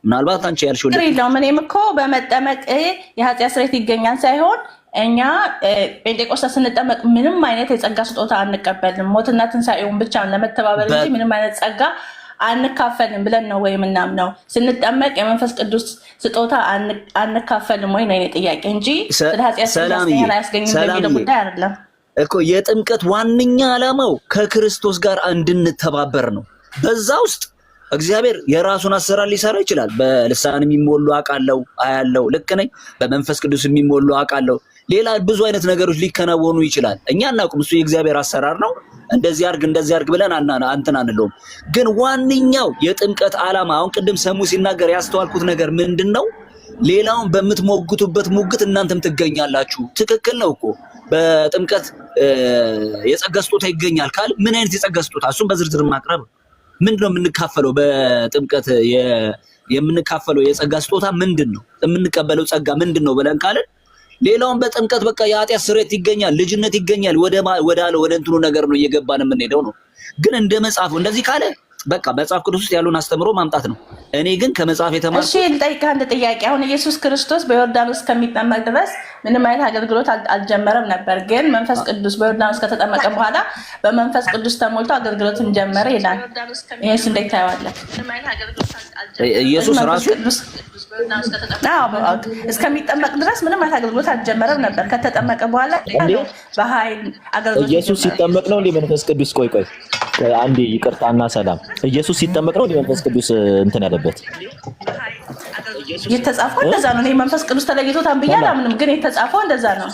Speaker 2: ምናልባት አንቺ ያልሽው
Speaker 7: የለውም። እኔም እኮ በመጠመቅ የኃጢአት ስርየት ይገኛል ሳይሆን እኛ ጴንጤቆስጣስ ስንጠመቅ ምንም አይነት የጸጋ ስጦታ አንቀበልም። ሞትና ትንሣኤውን ብቻ ለመተባበር እንጂ ምንም አይነት ጸጋ አንካፈልም ብለን ነው ወይ ምናምነው? ስንጠመቅ የመንፈስ ቅዱስ ስጦታ አንካፈልም ወይ ነው የኔ ጥያቄ እንጂ ስለ ኃጢአት ስርየት አያስገኝም በሚለው ጉዳይ አይደለም
Speaker 2: እኮ። የጥምቀት ዋነኛ ዓላማው ከክርስቶስ ጋር እንድንተባበር ነው። በዛ ውስጥ እግዚአብሔር የራሱን አሰራር ሊሰራ ይችላል። በልሳን የሚሞሉ አውቃለሁ አያለው፣ ልክ ነኝ። በመንፈስ ቅዱስ የሚሞሉ አውቃለሁ። ሌላ ብዙ አይነት ነገሮች ሊከናወኑ ይችላል። እኛ እናውቅም፣ እሱ የእግዚአብሔር አሰራር ነው። እንደዚህ አርግ ብለን አንተን አንለውም። ግን ዋነኛው የጥምቀት ዓላማ አሁን ቅድም ሰሙ ሲናገር ያስተዋልኩት ነገር ምንድነው? ሌላውን በምትሞግቱበት ሙግት እናንተም ትገኛላችሁ። ትክክል ነው እኮ በጥምቀት የጸጋ ስጦታ ይገኛል ካል ምን አይነት የጸጋ ስጦታ? እሱም በዝርዝር ማቅረብ ምንድነው የምንካፈለው? በጥምቀት የምንካፈለው የጸጋ ስጦታ ምንድነው? የምንቀበለው ጸጋ ምንድነው ብለን ካልን ሌላውን በጥምቀት በቃ የኃጢአት ስርየት ይገኛል፣ ልጅነት ይገኛል ወደ እንትኑ ነገር ነው እየገባን የምንሄደው ነው። ግን እንደ መጽሐፉ እንደዚህ ካለ በቃ መጽሐፍ ቅዱስ ውስጥ ያለውን አስተምሮ ማምጣት ነው። እኔ ግን ከመጽሐፍ የተማርኩት
Speaker 7: እሺ፣ ልጠይቅህ አንድ ጥያቄ። አሁን ኢየሱስ ክርስቶስ በዮርዳኖስ እስከሚጠመቅ ድረስ ምንም አይነት አገልግሎት አልጀመረም ነበር። ግን መንፈስ ቅዱስ በዮርዳኖስ ከተጠመቀ በኋላ በመንፈስ ቅዱስ ተሞልቶ አገልግሎትን ጀመረ ይላል። ይሄስ እንዴት ታየዋለህ?
Speaker 2: ኢየሱስ ራሱ
Speaker 7: እስከሚጠመቅ ድረስ ምንም አይነት አገልግሎት አልጀመረም ነበር። ከተጠመቀ በኋላ በኃይል አገልግሎት
Speaker 1: ኢየሱስ ሲጠመቅ ነው እንዴ መንፈስ ቅዱስ? ቆይ አንዴ ይቅርታና ሰላም። ኢየሱስ ሲጠመቅ ነው እንዴ መንፈስ ቅዱስ እንትን ያለበት?
Speaker 7: የተጻፈው እንደዛ ነው። እኔ መንፈስ ቅዱስ ተለይቶታል ብዬ አላምንም፣ ግን የተጻፈው እንደዛ ነው።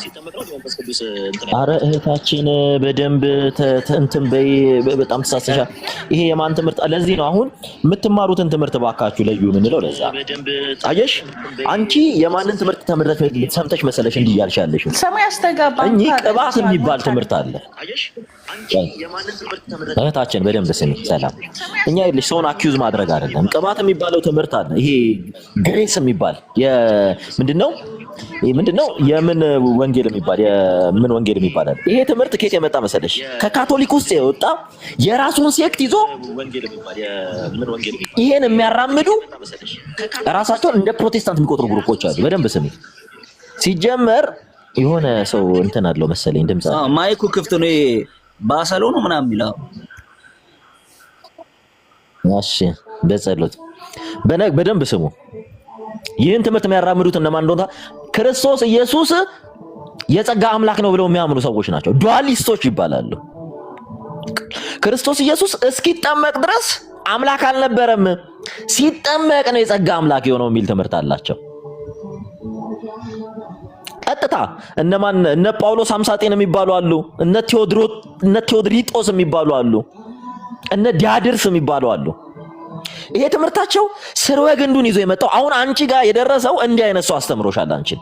Speaker 1: አረ እህታችን በደንብ እንትን በይ፣ በጣም ተሳስተሻ። ይሄ የማን ትምህርት? ለዚህ ነው አሁን የምትማሩትን ትምህርት ባካችሁ ለዩ የምንለው። ለዛ አየሽ፣ አንቺ የማንን ትምህርት ተምረሽ ሰምተሽ መሰለሽ እንዲህ እያልሽ ያለሽ?
Speaker 7: ሰሙ ያስተጋባ
Speaker 1: እኚህ ቅባት የሚባል ትምህርት አለ። እህታችን በደንብ ስሚ። ሰላም፣ እኛ ይልሽ ሰውን አኪዩዝ ማድረግ አይደለም። ቅባት የሚባለው ትምህርት አለ። ይሄ ግሬስ የሚባል ምንድነው የምን ወንጌል የሚባል የምን ወንጌል የሚባል አለ። ይሄ ትምህርት ከየት የመጣ መሰለሽ? ከካቶሊክ ውስጥ የወጣ የራሱን ሴክት ይዞ ይሄን የሚያራምዱ ራሳቸውን እንደ ፕሮቴስታንት የሚቆጥሩ ግሩፖች አሉ። በደንብ ስሚ። ሲጀመር የሆነ ሰው እንትን አለው መሰለኝ ድምጽ
Speaker 2: ማይኩ ክፍት ነው። ባሰሎ ነው ምናምን ይላል።
Speaker 1: እሺ በጸሎት በደንብ ስሙ። ይህን ትምህርት የሚያራምዱት እነማን እንደሆነ ክርስቶስ ኢየሱስ የጸጋ አምላክ ነው ብለው የሚያምኑ ሰዎች ናቸው። ዱዋሊስቶች ይባላሉ። ክርስቶስ ኢየሱስ እስኪጠመቅ ድረስ አምላክ አልነበረም፣ ሲጠመቅ ነው የጸጋ አምላክ የሆነው የሚል ትምህርት አላቸው። ቀጥታ እነ ጳውሎስ አምሳጤን የሚባሉ አሉ፣ እነ ቴዎድሪጦስ የሚባሉ አሉ፣ እነ ዲያድርስ የሚባሉ አሉ። ይሄ ትምህርታቸው ስርወ ግንዱን ይዞ የመጣው አሁን አንቺ ጋር የደረሰው እንዲህ አይነት ሰው አስተምሮሻል። አንቺን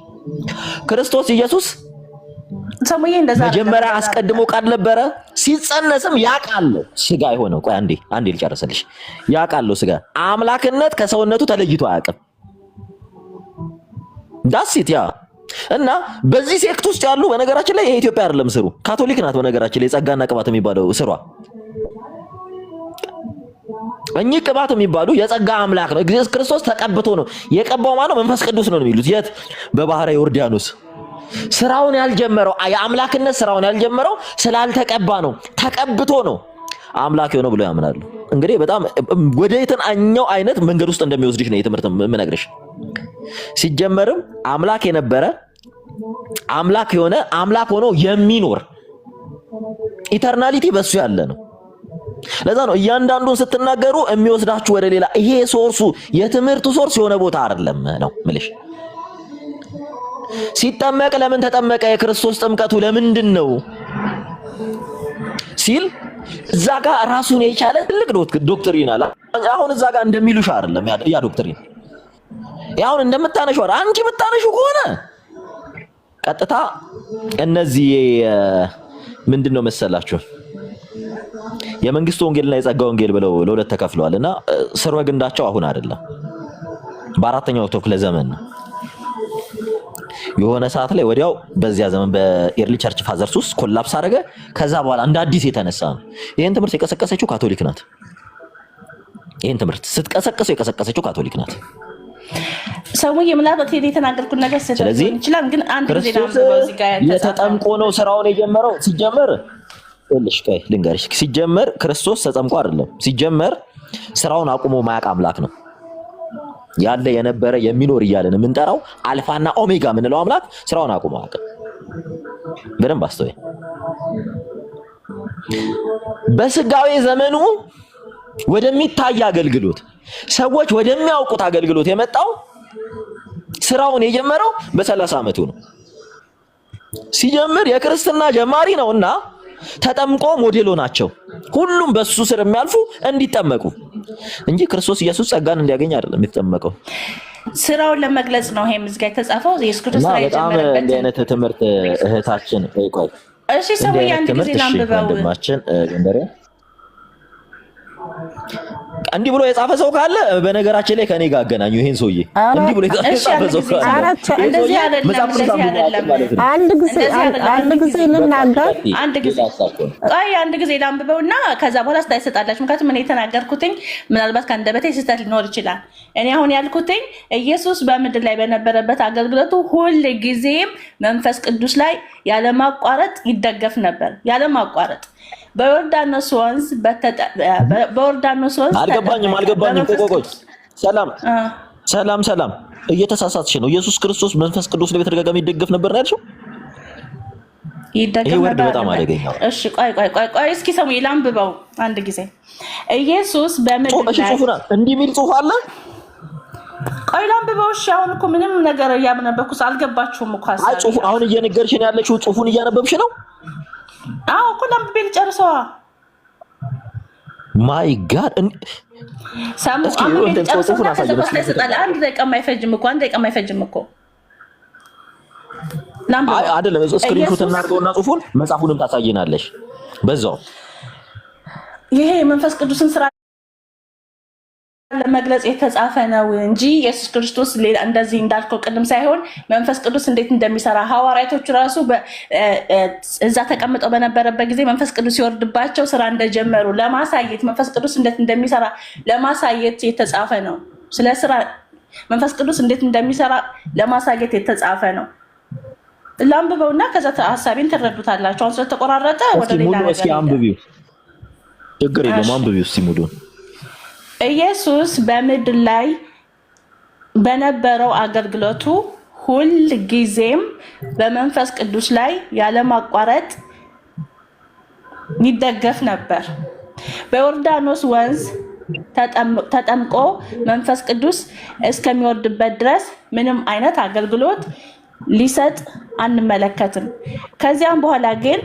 Speaker 1: ክርስቶስ ኢየሱስ መጀመሪያ አስቀድሞ ቃል ነበረ፣ ሲጸነስም ያ ቃል ስጋ የሆነው። ቆይ አንዴ ልጨርስልሽ። ያ ቃል ስጋ አምላክነት ከሰውነቱ ተለይቶ አያውቅም። ዳሲት ያ እና በዚህ ሴክት ውስጥ ያሉ በነገራችን ላይ የኢትዮጵያ አይደለም ስሩ፣ ካቶሊክ ናት። በነገራችን ላይ ጸጋና ቅባት የሚባለው ስሯ እኚህ ቅባት የሚባሉ የጸጋ አምላክ ነው። ኢየሱስ ክርስቶስ ተቀብቶ ነው የቀባው። ማለት መንፈስ ቅዱስ ነው የሚሉት። የት? በባህረ ዮርዳኖስ። ስራውን ያልጀመረው የአምላክነት ስራውን ያልጀመረው ስላልተቀባ ነው፣ ተቀብቶ ነው አምላክ የሆነው ብሎ ያምናሉ። እንግዲህ በጣም ወደ የትኛው አይነት መንገድ ውስጥ እንደሚወስድሽ ነው የትምህርት የምነግርሽ። ሲጀመርም አምላክ የነበረ አምላክ የሆነ አምላክ ሆኖ የሚኖር ኢተርናሊቲ በሱ ያለ ነው። ለዛ ነው እያንዳንዱን ስትናገሩ የሚወስዳችሁ ወደ ሌላ። ይሄ ሶርሱ የትምህርቱ ሶርስ የሆነ ቦታ አይደለም ነው ምልሽ። ሲጠመቅ ለምን ተጠመቀ? የክርስቶስ ጥምቀቱ ለምንድን ነው ሲል እዛ ጋር ራሱን የቻለ ትልቅ ዶክትሪን አለ። አሁን እዛ ጋር እንደሚሉሽ አይደለም ያ ዶክትሪን። ያሁን እንደምታነሹ አንቺ የምታነሹ ከሆነ ቀጥታ እነዚህ ምንድነው መሰላችሁ የመንግስቱ ወንጌልና የጸጋ ወንጌል ብለው ለሁለት ተከፍለዋልና ስርወ ግንዳቸው አሁን አይደለም፣ በአራተኛው ክፍለ ዘመን ነው። የሆነ ሰዓት ላይ ወዲያው በዚያ ዘመን በኤርሊ ቸርች ፋዘርስ ውስጥ ኮላፕስ አደረገ። ከዛ በኋላ እንደ አዲስ የተነሳ ነው። ይሄን ትምህርት የቀሰቀሰችው ካቶሊክ ናት። ይሄን ትምህርት ስትቀሰቀሰው የቀሰቀሰችው ካቶሊክ ናት።
Speaker 7: ሰውዬ ምናልባት የተናገርኩት ነገር ስለዚህ ይችላል። ግን አንድ ጊዜ እዚህ ጋር
Speaker 1: የተጠምቆ ነው ስራውን የጀመረው። ሲጀመር እልሽ ቆይ ልንገርሽ፣ ሲጀመር ክርስቶስ ተጠምቆ አይደለም። ሲጀመር ስራውን አቁሞ ማያቅ አምላክ ነው። ያለ የነበረ የሚኖር እያለን የምንጠራው አልፋና ኦሜጋ የምንለው አምላክ ስራውን አቁሞ አያውቅም። በደንብ አስተውይ። በስጋዊ ዘመኑ ወደሚታይ አገልግሎት፣ ሰዎች ወደሚያውቁት አገልግሎት የመጣው ስራውን የጀመረው በ30 ዓመቱ ነው። ሲጀምር የክርስትና ጀማሪ ነውና ተጠምቆ ሞዴሎ ናቸው። ሁሉም በሱ ስር የሚያልፉ እንዲጠመቁ እንጂ ክርስቶስ ኢየሱስ ጸጋን እንዲያገኝ አይደለም የተጠመቀው።
Speaker 7: ስራውን ለመግለጽ ነው ይሄ ምዝጋ የተጻፈው። ኢየሱስ ክርስቶስ ላይ ጀመረበት
Speaker 1: እንደ አይነት ትምህርት እህታችን ቆይ
Speaker 7: እሺ፣ ሰውዬ አንድ ጊዜ ላንብበው።
Speaker 1: ወንድማችን ገንደሬ እንዲህ ብሎ የጻፈ ሰው ካለ በነገራችን ላይ ከኔ ጋር አገናኙ። ይሄን ሰውዬ እንዲህ ብሎ የጻፈ ሰው ካለ
Speaker 7: እንደዚህ አይደለም። አንድ ጊዜ ላንብበውና ከዛ በኋላ ስታይሰጣላችሁ። ምክንያቱም እኔ የተናገርኩትኝ ምናልባት ከአንደበቴ ስህተት ሊኖር ይችላል። እኔ አሁን ያልኩትኝ ኢየሱስ በምድር ላይ በነበረበት አገልግሎቱ ሁል ጊዜም መንፈስ ቅዱስ ላይ ያለማቋረጥ ይደገፍ ነበር። ያለማቋረጥ በዮርዳኖስ ወንዝ
Speaker 1: አልገባኝም። ቆይ ሰላም እየተሳሳትሽ ነው። ኢየሱስ ክርስቶስ መንፈስ ቅዱስ ላይ በተደጋጋሚ ይደገፍ ነበር ነው ያልሽው?
Speaker 7: ይደገፍ ነበር። በጣም አደገኛ። እሺ ቆይ እስኪ ሰሙ ላንብበው አንድ ጊዜ። ኢየሱስ በምድር ላይ
Speaker 1: እንዲህ የሚል ጽሑፍ አለ።
Speaker 7: ቆይ ላንብበው። እሺ አሁን እኮ ምንም ነገር እያነበብኩስ አልገባችሁም እኮ ሐሳብ።
Speaker 1: አይ ጽሑፉ አሁን እየነገርሽን ያለሽው ጽሑፉን እያነበብሽ ነው?
Speaker 7: አዎ እኮ ላንብቤ ልጨርሰዋ።
Speaker 1: ማይ ጋድ
Speaker 7: ሳሙ አንድ ደቂቃ የማይፈጅም እኮ
Speaker 1: አይደለም። ስክሪንሾት እናድርገውና ጽሑፉን መጽሐፉንም ታሳየናለሽ በዛው።
Speaker 7: ይሄ የመንፈስ ቅዱስን ስራ ለመግለጽ የተጻፈ ነው እንጂ ኢየሱስ ክርስቶስ ሌላ እንደዚህ እንዳልከው ቅድም ሳይሆን መንፈስ ቅዱስ እንዴት እንደሚሰራ ሐዋርያቶቹ ራሱ እዛ ተቀምጠው በነበረበት ጊዜ መንፈስ ቅዱስ ሲወርድባቸው ስራ እንደጀመሩ ለማሳየት መንፈስ ቅዱስ እንዴት እንደሚሰራ ለማሳየት የተጻፈ ነው። ስለ ስራ መንፈስ ቅዱስ እንዴት እንደሚሰራ ለማሳየት የተጻፈ ነው። ላንብበውና ከዛ ሐሳቤን ትረዱታላችሁ። አሁን ስለተቆራረጠ ወደ ሌላ ነገር
Speaker 1: እስኪ አንብቢው፣ ችግር የለውም አንብቢው እስኪ ሙሉ።
Speaker 7: ኢየሱስ በምድር ላይ በነበረው አገልግሎቱ ሁል ጊዜም በመንፈስ ቅዱስ ላይ ያለማቋረጥ ይደገፍ ነበር። በዮርዳኖስ ወንዝ ተጠምቆ መንፈስ ቅዱስ እስከሚወርድበት ድረስ ምንም አይነት አገልግሎት ሊሰጥ አንመለከትም። ከዚያም በኋላ ግን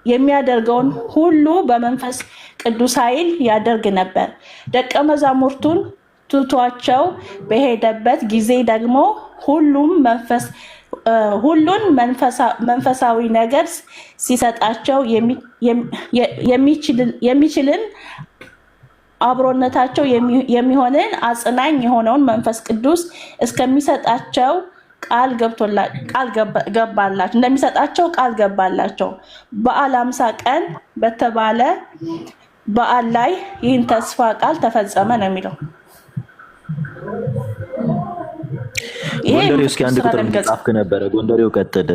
Speaker 7: የሚያደርገውን ሁሉ በመንፈስ ቅዱስ ኃይል ያደርግ ነበር። ደቀ መዛሙርቱን ትቷቸው በሄደበት ጊዜ ደግሞ ሁሉን መንፈሳዊ ነገር ሲሰጣቸው የሚችልን አብሮነታቸው የሚሆንን አጽናኝ የሆነውን መንፈስ ቅዱስ እስከሚሰጣቸው እንደሚሰጣቸው ቃል ገባላቸው። በዓለ ሃምሳ ቀን በተባለ በዓል ላይ ይህን ተስፋ ቃል ተፈጸመ ነው የሚለው።
Speaker 1: ጎንደሬው እስኪ አንድ ቁጥር ጻፍክ ነበረ። ጎንደሬው ቀጥል።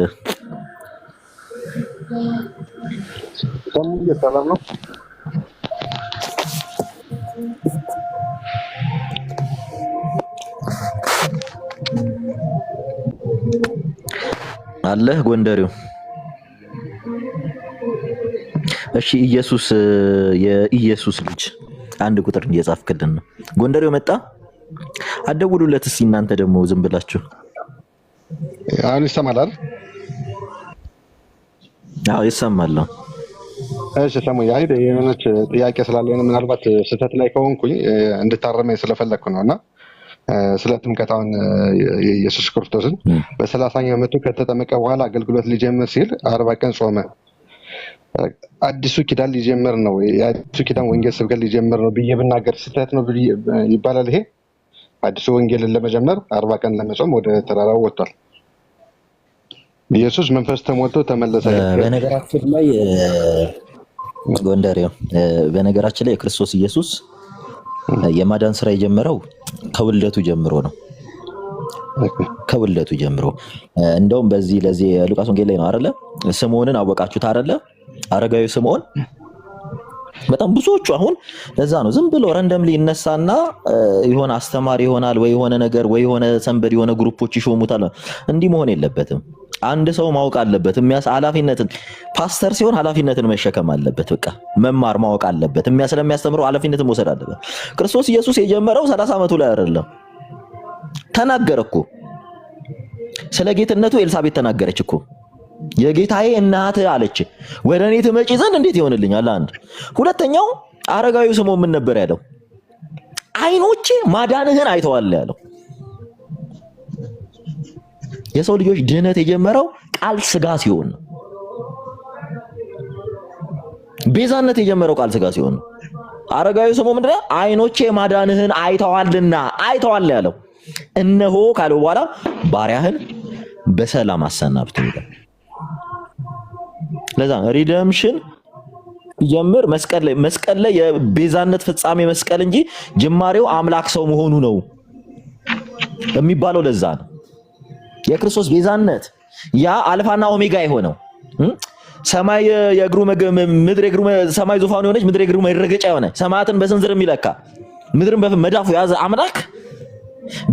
Speaker 10: ሰላም ነው
Speaker 1: አለህ ጎንደሬው? እሺ ኢየሱስ የኢየሱስ ልጅ አንድ ቁጥር እየጻፍክልን ነው። ጎንደሬው መጣ። አደውሉለት እስኪ እናንተ ደግሞ ዝም ብላችሁ።
Speaker 10: አሁን ይሰማል አይደል?
Speaker 1: አዎ ይሰማል።
Speaker 10: እሺ ሰሙኝ። አይ የሆነች ጥያቄ ስላለኝ ምናልባት ስህተት ላይ ከሆንኩኝ እንድታረመኝ ስለፈለግኩ ነውና ስለ ጥምቀታውን የኢየሱስ ክርስቶስን በ30ኛው ዓመቱ ከተጠመቀ በኋላ አገልግሎት ሊጀምር ሲል 40 ቀን ጾመ። አዲሱ ኪዳን ሊጀምር ነው፣ የአዲሱ ኪዳን ወንጌል ስብከት ሊጀምር ነው ብዬ ብናገር ስህተት ነው ይባላል? ይሄ አዲሱ ወንጌልን ለመጀመር 40 ቀን ለመጾም ወደ ተራራው ወጥቷል። ኢየሱስ መንፈስ ተሞልቶ ተመለሰ።
Speaker 1: በነገራችን ላይ ጎንደሬው በነገራችን ላይ የክርስቶስ ኢየሱስ የማዳን ስራ የጀመረው ከውልደቱ ጀምሮ ነው። ከውልደቱ ጀምሮ እንደውም ለዚህ ሉቃስ ወንጌል ላይ ነው አይደለ? ስምዖንን አወቃችሁት አይደለ? አረጋዊ ስምዖን በጣም ብዙዎቹ አሁን ለዛ ነው ዝም ብሎ ረንደምሊ ይነሳና የሆነ አስተማሪ ይሆናል ወይ የሆነ ነገር ወይ የሆነ ሰንበድ የሆነ ግሩፖች ይሾሙታል። እንዲህ መሆን የለበትም። አንድ ሰው ማወቅ አለበት። ኃላፊነትን ፓስተር ሲሆን ኃላፊነትን መሸከም አለበት። በቃ መማር ማወቅ አለበት። ስለሚያስተምረው ኃላፊነትን መውሰድ አለበት። ክርስቶስ ኢየሱስ የጀመረው 30 ዓመቱ ላይ አይደለም። ተናገረ እኮ ስለ ጌትነቱ ኤልሳቤጥ ተናገረች እኮ። የጌታዬ እናት አለች፣ ወደ እኔ ትመጪ ዘንድ እንዴት ይሆንልኛል? አንድ ሁለተኛው አረጋዊው ስምዖን ምን ነበር ያለው? ዓይኖቼ ማዳንህን አይተዋል ያለው። የሰው ልጆች ድህነት የጀመረው ቃል ስጋ ሲሆን ነው። ቤዛነት የጀመረው ቃል ስጋ ሲሆን ነው። አረጋዊው ስምዖን ምንድን ነው? ዓይኖቼ ማዳንህን አይተዋልና አይተዋል ያለው። እነሆ ካለው በኋላ ባሪያህን በሰላም አሰናብት ይላል። ለዛ ሪደምሽን ጀምር መስቀል ላይ የቤዛነት ፍጻሜ መስቀል እንጂ ጅማሬው አምላክ ሰው መሆኑ ነው የሚባለው። ለዛ ነው የክርስቶስ ቤዛነት ያ አልፋና ኦሜጋ የሆነው ሰማይ የእግሩ ምድር የእግሩ ሰማይ ዙፋኑ የሆነች ምድር የእግሩ መረገጫ የሆነ ሰማያትን በስንዝር የሚለካ ምድርን በመዳፉ የያዘ አምላክ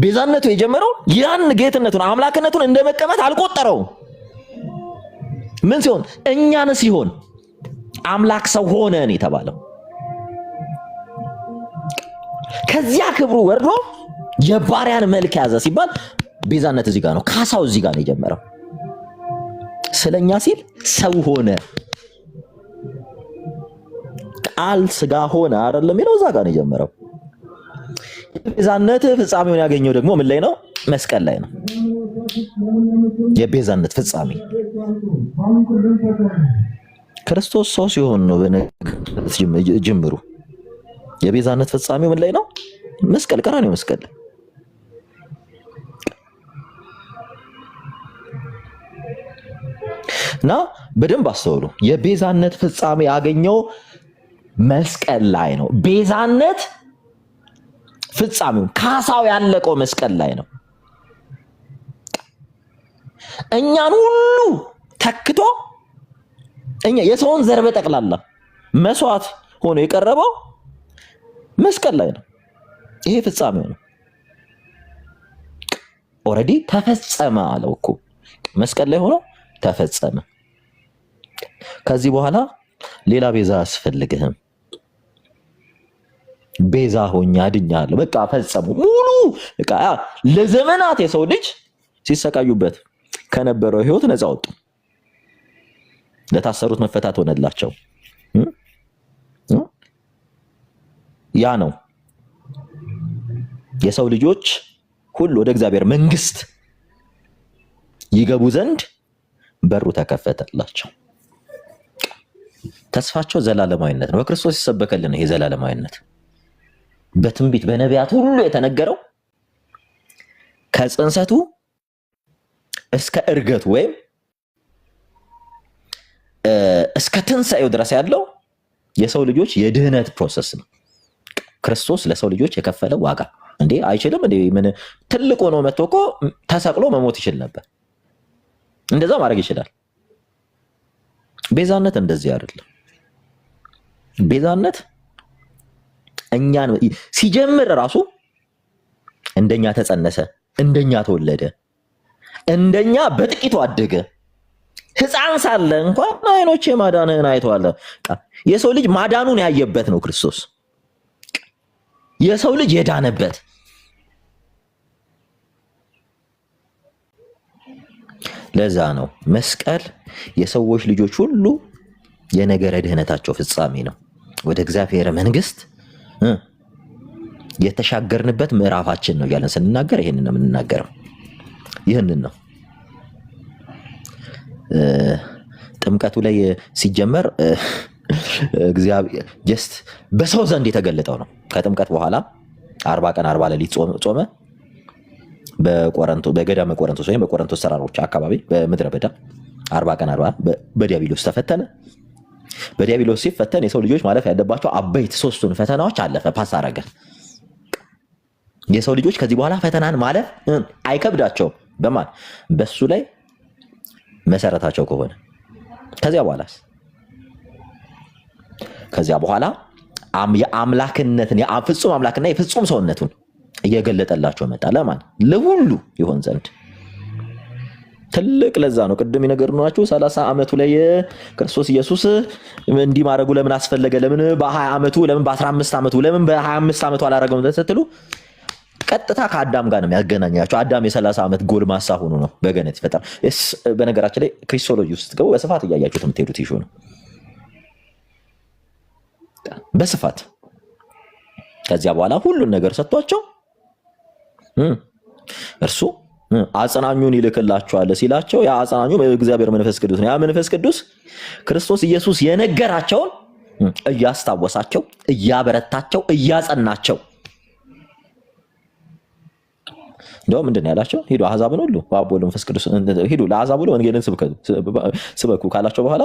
Speaker 1: ቤዛነቱ የጀመረው ያን ጌትነቱን አምላክነቱን እንደመቀመጥ አልቆጠረው። ምን ሲሆን እኛን ሲሆን አምላክ ሰው ሆነ ነው የተባለው። ከዚያ ክብሩ ወርዶ የባሪያን መልክ ያዘ ሲባል ቤዛነት እዚህ ጋር ነው። ካሳው እዚህ ጋር ነው የጀመረው። ስለኛ ሲል ሰው ሆነ፣ ቃል ስጋ ሆነ አይደለም የሚለው እዛ ጋር ነው የጀመረው። የቤዛነት ፍጻሜውን ያገኘው ደግሞ ምን ላይ ነው? መስቀል ላይ ነው። የቤዛነት ፍጻሜ ክርስቶስ ሰው ሲሆን ነው። ጅምሩ የቤዛነት ፍጻሜው ምን ላይ ነው? መስቀል ቀራንዮ መስቀል እና በደንብ አስተውሉ። የቤዛነት ፍጻሜ ያገኘው መስቀል ላይ ነው። ቤዛነት ፍጻሜው ካሳው ያለቀው መስቀል ላይ ነው። እኛን ሁሉ ተክቶ እኛ የሰውን ዘር በጠቅላላ መስዋዕት ሆኖ የቀረበው መስቀል ላይ ነው። ይሄ ፍጻሜው ነው። ኦልሬዲ ተፈጸመ አለው እኮ መስቀል ላይ ሆኖ ተፈጸመ። ከዚህ በኋላ ሌላ ቤዛ አያስፈልግህም። ቤዛ ሆኜ አድኛለሁ። በቃ ፈጸሙ። ሙሉ በቃ ለዘመናት የሰው ልጅ ሲሰቃዩበት ከነበረው ህይወት ነፃ ወጡ። ለታሰሩት መፈታት ሆነላቸው። ያ ነው የሰው ልጆች ሁሉ ወደ እግዚአብሔር መንግስት ይገቡ ዘንድ በሩ ተከፈተላቸው። ተስፋቸው ዘላለማዊነት ነው። በክርስቶስ ይሰበከልን ይሄ ዘላለማዊነት በትንቢት በነቢያት ሁሉ የተነገረው ከጽንሰቱ እስከ እርገቱ ወይም እስከ ትንሣኤው ድረስ ያለው የሰው ልጆች የድህነት ፕሮሰስ ነው። ክርስቶስ ለሰው ልጆች የከፈለው ዋጋ እንዴ አይችልም እንዴ? ምን ትልቅ ሆኖ መጥቶ እኮ ተሰቅሎ መሞት ይችል ነበር። እንደዛ ማድረግ ይችላል። ቤዛነት እንደዚህ አይደለም። ቤዛነት እኛን ሲጀምር ራሱ እንደኛ ተጸነሰ፣ እንደኛ ተወለደ፣ እንደኛ በጥቂቱ አደገ። ሕፃን ሳለ እንኳን አይኖቼ ማዳንህን አይተዋል። የሰው ልጅ ማዳኑን ያየበት ነው ክርስቶስ። የሰው ልጅ የዳነበት ለዛ ነው መስቀል የሰዎች ልጆች ሁሉ የነገረ ድህነታቸው ፍጻሜ ነው። ወደ እግዚአብሔር መንግስት የተሻገርንበት ምዕራፋችን ነው እያለን ስንናገር ይሄንን ነው የምንናገረው። ይህንን ነው ጥምቀቱ ላይ ሲጀመር እግዚአብሔር ጀስት በሰው ዘንድ የተገለጠው ነው። ከጥምቀት በኋላ 40 ቀን 40 ሌሊት ጾመ። በገዳመ ቆሮንቶስ ወይም በቆሮንቶስ ተራሮች አካባቢ በምድረ በዳ 40 ቀን 40 በዲያብሎስ ተፈተነ። በዲያብሎስ ሲፈተን የሰው ልጆች ማለፍ ያለባቸው አበይት 3ቱን ፈተናዎች አለፈ፣ ፓስ አረገ። የሰው ልጆች ከዚህ በኋላ ፈተናን ማለፍ አይከብዳቸውም። በማን በሱ ላይ መሰረታቸው ከሆነ ከዚያ በኋላ የአምላክነትን የፍጹም አምላክና የፍጹም ሰውነቱን እየገለጠላቸው መጣ። ለማን? ለሁሉ ይሆን ዘንድ ትልቅ ለዛ ነው ቅድም የነገርናችሁ 30 ዓመቱ ላይ ክርስቶስ ኢየሱስ እንዲህ ማድረጉ ለምን አስፈለገ? ለምን በ20 ዓመቱ ለምን በ15 ዓመቱ ለምን በ25 ዓመቱ አላረገውም ስትሉ ቀጥታ ከአዳም ጋር ነው የሚያገናኛቸው። አዳም የ30 ዓመት ጎልማሳ ሆኖ ነው በገነት ይፈጠር። በነገራችን ላይ ክሪስቶሎጂ ውስጥ ገቡ በስፋት እያያችሁት የምትሄዱት ይሹ ነው በስፋት። ከዚያ በኋላ ሁሉን ነገር ሰጥቷቸው እርሱ አጽናኙን ይልክላቸዋል ሲላቸው ያ አጽናኙ እግዚአብሔር መንፈስ ቅዱስ ነው። ያ መንፈስ ቅዱስ ክርስቶስ ኢየሱስ የነገራቸውን እያስታወሳቸው፣ እያበረታቸው፣ እያጸናቸው እንደው ምንድነው ያላቸው? ሂዱ አሕዛብን ሁሉ በአብ ወልድ መንፈስ ቅዱስ ሂዱ ለአሕዛብ ሁሉ ወንጌልን ስበኩ ካላቸው በኋላ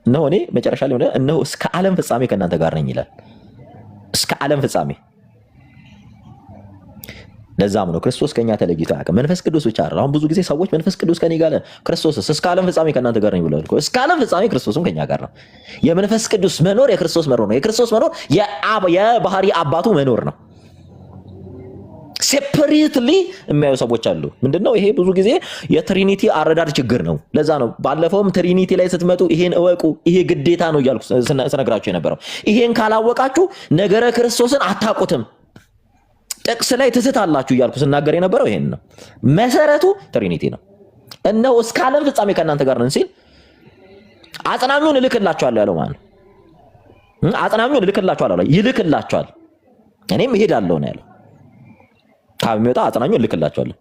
Speaker 1: እነሆ እኔ መጨረሻ ላይ እነሆ እስከ ዓለም ፍጻሜ ከእናንተ ጋር ነኝ ይላል። እስከ ዓለም ፍጻሜ። ለዛም ነው ክርስቶስ ከኛ ተለይቶ አያውቅም። መንፈስ ቅዱስ ብቻ አይደል። አሁን ብዙ ጊዜ ሰዎች መንፈስ ቅዱስ ከኔ ጋር ክርስቶስስ እስከ ዓለም ፍጻሜ ከእናንተ ጋር ነኝ ብለዋል። እስከ ዓለም ፍጻሜ ክርስቶስም ከኛ ጋር ነው። የመንፈስ ቅዱስ መኖር የክርስቶስ መኖር ነው። የክርስቶስ መኖር የባህሪ አባቱ መኖር ነው። ሴፐሬትሊ የሚያዩ ሰዎች አሉ። ምንድነው ይሄ? ብዙ ጊዜ የትሪኒቲ አረዳድ ችግር ነው። ለዛ ነው ባለፈውም ትሪኒቲ ላይ ስትመጡ ይሄን እወቁ፣ ይሄ ግዴታ ነው እያልኩ ስነግራችሁ የነበረው። ይሄን ካላወቃችሁ ነገረ ክርስቶስን አታውቁትም፣ ጥቅስ ላይ ትስታላችሁ እያልኩ ስናገር የነበረው ይሄን ነው። መሰረቱ ትሪኒቲ ነው። እነሆ እስከ ዓለም ፍጻሜ ከእናንተ ጋር ነን ሲል አጽናኙን እልክላችኋለሁ ያለው ማለት ነው። አጽናኙን እልክላችኋለሁ፣ ይልክላችኋል፣ እኔም እሄዳለሁ ነው ያለው። ከሚወጣ አጽናኙን እልክላችኋለሁ።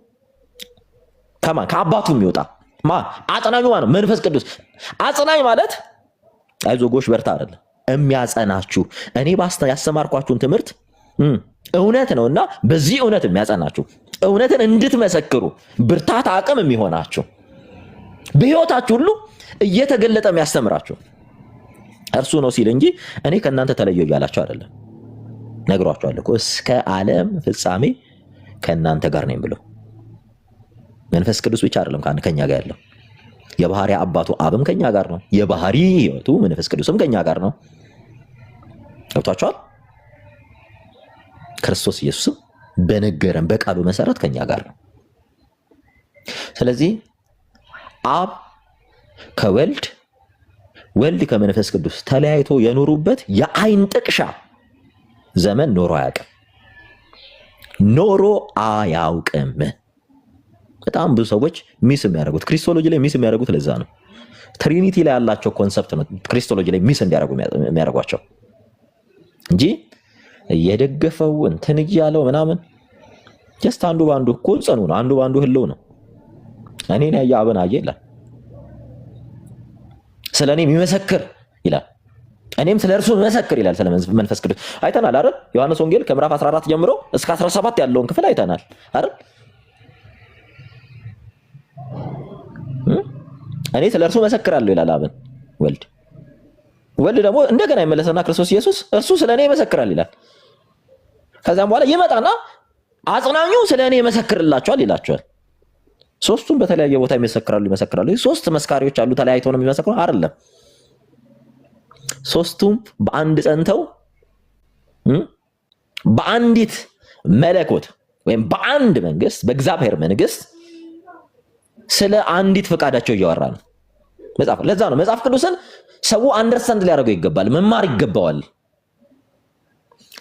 Speaker 1: ከማን? ከአባቱ የሚወጣ አጽናኙ ማለት መንፈስ ቅዱስ። አጽናኝ ማለት አይዞህ ጎሽ በርታ አይደለም፣ የሚያጸናችሁ እኔ ያስተማርኳችሁን ትምህርት እውነት ነውና በዚህ እውነት የሚያጸናችሁ እውነትን እንድትመሰክሩ ብርታት አቅም የሚሆናችሁ በህይወታችሁ ሁሉ እየተገለጠ የሚያስተምራችሁ እርሱ ነው ሲል እንጂ እኔ ከእናንተ ተለየው እያላችሁ አይደለም። ነግሯችኋል እኮ እስከ ዓለም ፍጻሜ ከእናንተ ጋር ነኝ ብሎ መንፈስ ቅዱስ ብቻ አይደለም ከኛ ጋር ያለው የባህሪ አባቱ አብም ከኛ ጋር ነው። የባህሪ ህይወቱ መንፈስ ቅዱስም ከኛ ጋር ነው። ገብቷችኋል? ክርስቶስ ኢየሱስም በነገረን በቃሉ መሰረት ከኛ ጋር ነው። ስለዚህ አብ ከወልድ ወልድ ከመንፈስ ቅዱስ ተለያይቶ የኖሩበት የአይን ጥቅሻ ዘመን ኖሮ አያውቅም። በጣም ብዙ ሰዎች ሚስ የሚያደርጉት ክሪስቶሎጂ ላይ ሚስ የሚያደርጉት ለዛ ነው። ትሪኒቲ ላይ ያላቸው ኮንሰፕት ነው ክሪስቶሎጂ ላይ ሚስ እንዲያደርጉ የሚያደርጓቸው እንጂ እየደገፈው እንትን እያለው ምናምን ጀስት አንዱ ባንዱ እኮ ጽኑ ነው። አንዱ ባንዱ ህልው ነው። እኔን ያየ አብን አየ ይላል። ስለኔ የሚመሰክር ይላል። እኔም ስለ እርሱ መሰክር ይላል። ስለ መንፈስ ቅዱስ አይተናል አይደል? ዮሐንስ ወንጌል ከምዕራፍ 14 ጀምሮ እስከ 17 ያለውን ክፍል አይተናል አይደል? እኔ ስለ እርሱ መሰክራለሁ ይላል አብን። ወልድ ደግሞ እንደገና ይመለሰና ክርስቶስ ኢየሱስ እርሱ ስለ እኔ ይመሰክራል ይላል። ከዛም በኋላ ይመጣና አጽናኙ ስለ እኔ ይመሰክርላቸዋል ይላቸዋል። ሶስቱም በተለያየ ቦታ ይመሰክራሉ። ሶስት መስካሪዎች አሉ ተለያይተው ነው የሚመሰክሩ አይደለም። ሶስቱም በአንድ ጸንተው በአንዲት መለኮት ወይም በአንድ መንግስት በእግዚአብሔር መንግስት ስለ አንዲት ፈቃዳቸው እያወራ ነው መጽሐፍ። ለዛ ነው መጽሐፍ ቅዱስን ሰው አንደርስታንድ ሊያደርገው ይገባል፣ መማር ይገባዋል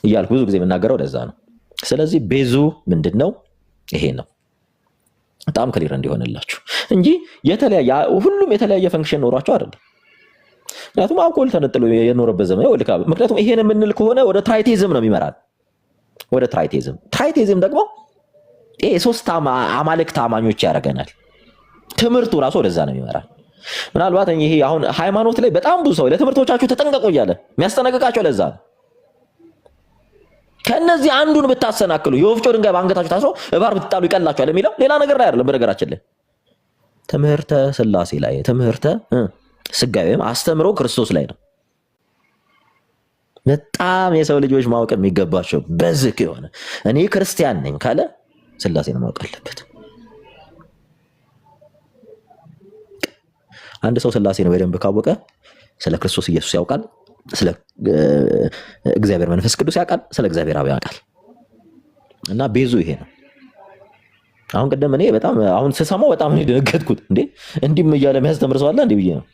Speaker 1: እያልኩ ብዙ ጊዜ የምናገረው ለዛ ነው። ስለዚህ ቤዙ ምንድነው? ይሄ ነው። በጣም ክሊር እንዲሆንላችሁ እንጂ ሁሉም የተለያየ ፈንክሽን ኖሯቸው አይደለም። ምክንያቱም አልኮል ተነጥሎ የኖረበት ዘመን ምክንያቱም ይሄን የምንል ከሆነ ወደ ትራይቴዝም ነው የሚመራል። ወደ ትራይቴዝም ደግሞ ይሄ ሶስት አማልክት አማኞች ያደርገናል። ትምህርቱ ራሱ ወደዛ ነው የሚመራል። ምናልባት ይሄ አሁን ሃይማኖት ላይ በጣም ብዙ ሰው ለትምህርቶቻችሁ ተጠንቀቁ እያለ የሚያስጠነቅቃቸው ለዛ ነው። ከነዚህ አንዱን ብታሰናክሉ የወፍጮ ድንጋይ በአንገታችሁ ታስሮ እባብ ብትጣሉ ይቀላችኋል የሚለው ሌላ ነገር ላይ አይደለም። በነገራችን ላይ ትምህርተ ሥላሴ ላይ ትምህርተ ስጋዊ ወይም አስተምሮ ክርስቶስ ላይ ነው። በጣም የሰው ልጆች ማወቅ የሚገባቸው በዝክ የሆነ እኔ ክርስቲያን ነኝ ካለ ሥላሴን ማወቅ አለበት። አንድ ሰው ሥላሴን በደንብ ካወቀ ስለ ክርስቶስ ኢየሱስ ያውቃል፣ ስለ እግዚአብሔር መንፈስ ቅዱስ ያውቃል፣ ስለ እግዚአብሔር አብ ያውቃል። እና ቤዙ ይሄ ነው። አሁን ቀደም እኔ በጣም አሁን ስሰማው በጣም ነው ደነገጥኩት። እንዲህም እያለ የሚያስተምር ሰው አለ እንዴ ብዬ ነው።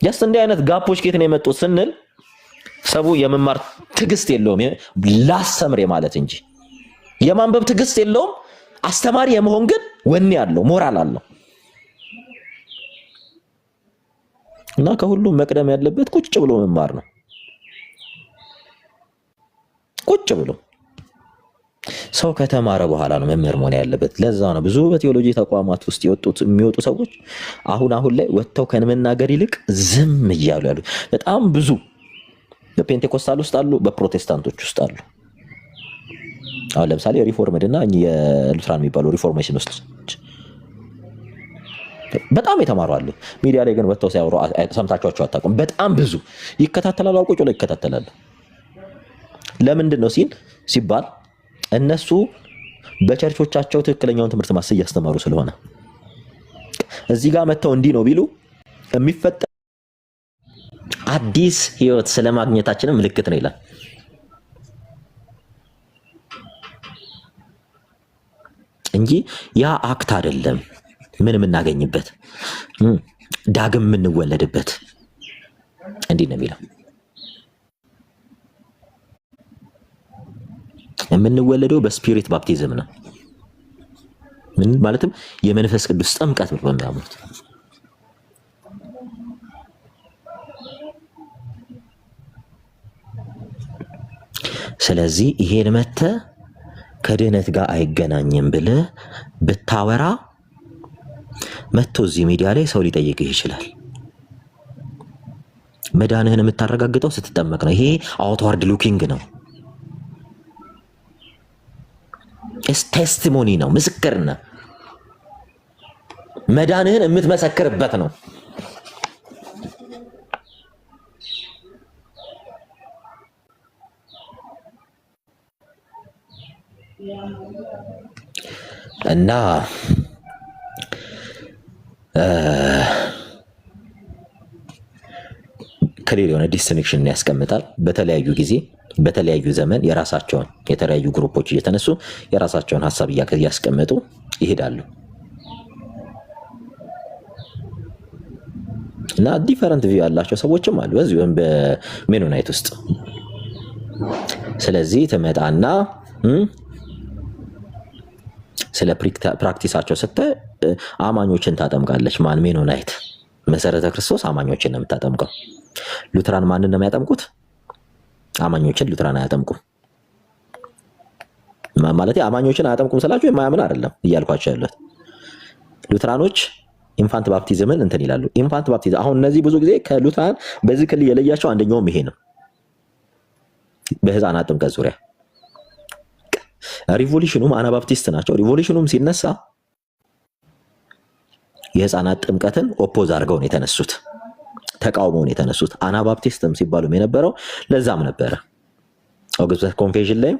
Speaker 1: ጀስት እንዲህ አይነት ጋፖች ከየት ነው የመጡት ስንል ሰው የመማር ትዕግስት የለውም ላስተምር ማለት እንጂ የማንበብ ትዕግስት የለውም። አስተማሪ የመሆን ግን ወኔ አለው፣ ሞራል አለው። እና ከሁሉም መቅደም ያለበት ቁጭ ብሎ መማር ነው። ቁጭ ብሎ ሰው ከተማረ በኋላ ነው መምህር መሆን ያለበት። ለዛ ነው ብዙ በቴዎሎጂ ተቋማት ውስጥ የሚወጡ ሰዎች አሁን ላይ ወጥተው ከመናገር ይልቅ ዝም እያሉ ያሉ በጣም ብዙ በፔንቴኮስታል ውስጥ አሉ፣ በፕሮቴስታንቶች ውስጥ አሉ። አሁን ለምሳሌ ሪፎርምድ እና የሉትራን የሚባሉ ሪፎርሜሽን ውስጥ በጣም የተማሩ አሉ። ሚዲያ ላይ ግን ወጥተው ሲያወሩ ሰምታችኋቸው አታውቁም። በጣም ብዙ ይከታተላሉ፣ አውቆ ላይ ይከታተላሉ። ለምንድን ነው ሲባል እነሱ በቸርቾቻቸው ትክክለኛውን ትምህርት ማሰብ እያስተማሩ ስለሆነ እዚህ ጋር መጥተው እንዲህ ነው ቢሉ የሚፈጠር አዲስ ህይወት ስለማግኘታችን ምልክት ነው ይላል። እንጂ ያ አክት አይደለም ምን የምናገኝበት ዳግም የምንወለድበት እንዲህ ነው የሚለው። የምንወለደው በስፒሪት ባፕቲዝም ነው። ምን ማለትም የመንፈስ ቅዱስ ጥምቀት ነው በሚያምኑት። ስለዚህ ይሄን መተህ ከድህነት ጋር አይገናኝም ብለህ ብታወራ መጥቶ እዚህ ሚዲያ ላይ ሰው ሊጠይቅህ ይችላል። መዳንህን የምታረጋግጠው ስትጠመቅ ነው። ይሄ አውትዋርድ ሉኪንግ ነው። ቴስቲሞኒ ነው፣ ምስክርነት መዳንህን የምትመሰክርበት ነው። እና ክሊር የሆነ ዲስቲንክሽን ያስቀምጣል። በተለያዩ ጊዜ በተለያዩ ዘመን የራሳቸውን የተለያዩ ግሩፖች እየተነሱ የራሳቸውን ሀሳብ እያስቀመጡ ይሄዳሉ እና ዲፈረንት ቪው ያላቸው ሰዎችም አሉ በዚሁም በሜኖናይት ውስጥ። ስለዚህ ትመጣና ስለ ፕራክቲሳቸው ስታይ አማኞችን ታጠምቃለች። ማን? ሜኖናይት መሰረተ ክርስቶስ አማኞችን ነው የምታጠምቀው። ሉትራን ማንን ነው የሚያጠምቁት? አማኞችን። ሉትራን አያጠምቁም። ማለት አማኞችን አያጠምቁም ስላችሁ የማያምን አይደለም እያልኳቸው ያሉት። ሉትራኖች ኢንፋንት ባፕቲዝምን እንትን ይላሉ። ኢንፋንት ባፕቲዝም አሁን እነዚህ ብዙ ጊዜ ከሉትራን በዚህ ክልል የለያቸው አንደኛውም ይሄ ነው፣ በህፃናት ጥምቀት ዙሪያ። ሪቮሉሽኑም አናባፕቲስት ናቸው። ሪቮሉሽኑም ሲነሳ የህፃናት ጥምቀትን ኦፖዝ አድርገው ነው የተነሱት፣ ተቃውሞውን የተነሱት። አናባፕቲስትም ሲባሉም የነበረው ለዛም ነበረ። ኦግስፐርት ኮንፌሽን ላይ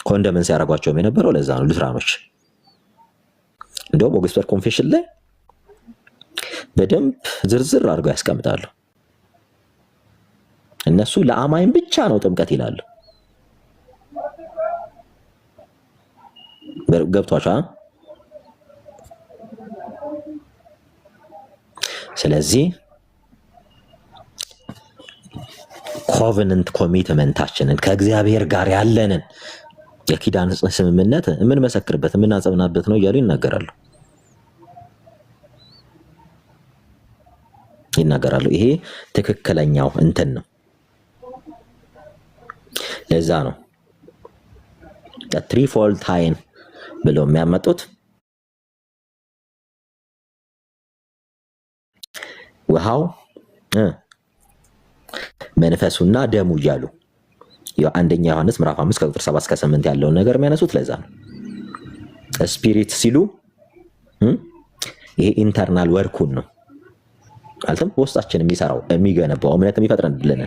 Speaker 1: ኮንደምን ሲያደርጓቸውም የነበረው ለዛ ነው። ሉትራኖች እንደውም ኦግስፐርት ኮንፌሽን ላይ በደንብ ዝርዝር አድርገው ያስቀምጣሉ። እነሱ ለአማኝ ብቻ ነው ጥምቀት ይላሉ። ገብቷቸዋል። ስለዚህ ኮቨነንት ኮሚትመንታችንን ከእግዚአብሔር ጋር ያለንን የኪዳን ስምምነት የምንመሰክርበት የምናጸናበት ነው እያሉ ይናገራሉ። ይሄ ትክክለኛው እንትን ነው። ለዛ ነው ትሪፎልድ ታይን ብለው የሚያመጡት። ውሃው መንፈሱና ደሙ እያሉ አንደኛ ዮሐንስ ምዕራፍ 5 ከቁጥር 7 እስከ 8 ያለውን ነገር የሚያነሱት ለዛ ነው። ስፒሪት ሲሉ ይሄ ኢንተርናል ወርኩን ነው አልተም በውስጣችን የሚሰራው የሚገነባው እምነት የሚፈጥረንልን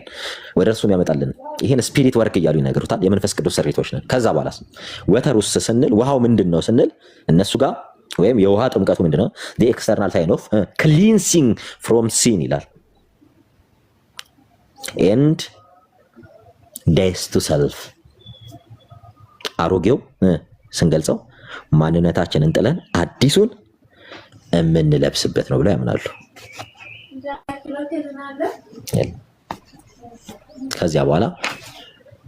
Speaker 1: ወደ እርሱ የሚያመጣልን ይሄን ስፒሪት ወርክ እያሉ ይነገሩታል። የመንፈስ ቅዱስ ሰሪቶች ነን። ከዛ በኋላ ወተር ውስጥ ስንል ውሃው ምንድነው ስንል እነሱ ጋር ወይም የውሃ ጥምቀቱ ምንድነው? the external sign of cleansing from sin ይላል and death to self አሮጌው ስንገልጸው ማንነታችንን ጥለን አዲሱን የምንለብስበት ነው ብለው ያምናሉ። ከዚያ በኋላ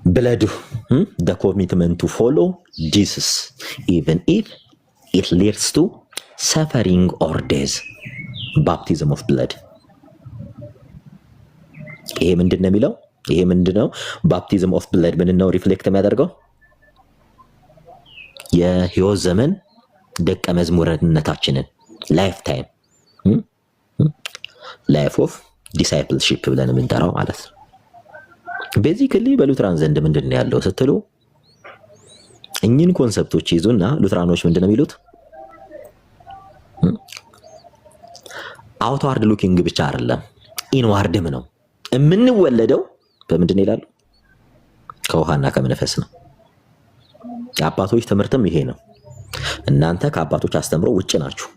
Speaker 1: ብለዱ the commitment to follow Jesus even if it leads to suffering or death. baptism of blood ይሄ ምንድነው የሚለው? ይሄ ምንድነው? baptism of blood ምንድነው ሪፍሌክት የሚያደርገው? የህይወት ዘመን ደቀ መዝሙርነታችንን ላይፍ ታይም ላይፍ ኦፍ ዲሳይፕልሺፕ ብለን የምንጠራው ማለት ነው። ቤዚክሊ በሉትራን ዘንድ ምንድነው ያለው ስትሉ እኚህን ኮንሰፕቶች ይዙና ሉትራኖች ምንድነው የሚሉት? አውትዋርድ ሉኪንግ ብቻ አይደለም ኢንዋርድም ነው። የምንወለደው በምንድን ይላሉ? ከውሃና ከመንፈስ ነው። የአባቶች ትምህርትም ይሄ ነው። እናንተ ከአባቶች አስተምሮ ውጭ ናችሁ፣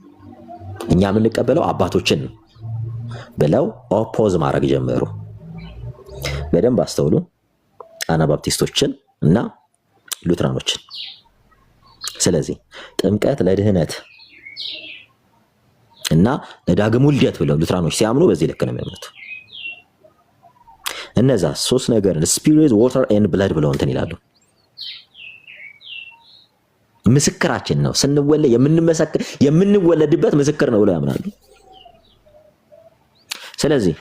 Speaker 1: እኛ የምንቀበለው አባቶችን ነው ብለው ኦፖዝ ማድረግ ጀመሩ። በደንብ አስተውሉ። አናባፕቲስቶችን እና ሉትራኖችን። ስለዚህ ጥምቀት ለድህነት እና ለዳግም ውልደት ብለው ሉትራኖች ሲያምኑ በዚህ ልክ ነው የሚያምኑት። እነዛ ሶስት ነገርን ስፒሪት ዋተር ኤንድ ብለድ ብለው እንትን ይላሉ። ምስክራችን ነው ስንወለድ የምንወለድበት ምስክር ነው ብለው ያምናሉ። ስለዚህ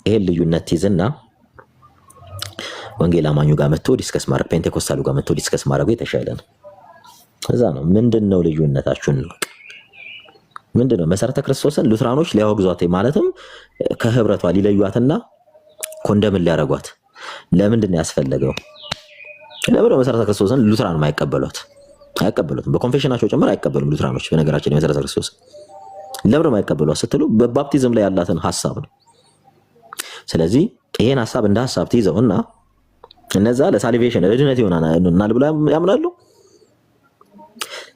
Speaker 1: ይሄን ልዩነት ይዝና ወንጌል አማኙ ጋር መጥቶ ዲስከስ ማድረግ፣ ፔንቴኮስታሉ ጋር መጥቶ ዲስከስ ማድረጉ የተሻለ ነው። እዛ ነው ምንድነው ልዩነታችሁን? ምንድነው መሰረተ ክርስቶስን ሉትራኖች ሊያወግዟት ማለትም ከህብረቷ ሊለዩዋትና ኮንደምን ሊያረጓት ለምንድን ያስፈልገው? ለምን መሰረተ ክርስቶስን ሉትራን አይቀበሉትም። በኮንፌሽናቸው ጭምር አይቀበሉም ሉትራኖች። በነገራችን መሰረተ ክርስቶስ ለምን የማይቀበሏት ስትሉ በባፕቲዝም ላይ ያላትን ሐሳብ ነው። ስለዚህ ይሄን ሐሳብ እንደ ሐሳብ ትይዘውና እነዛ ለሳሊቬሽን ለድነት ይሆናል ብለው ያምናሉ።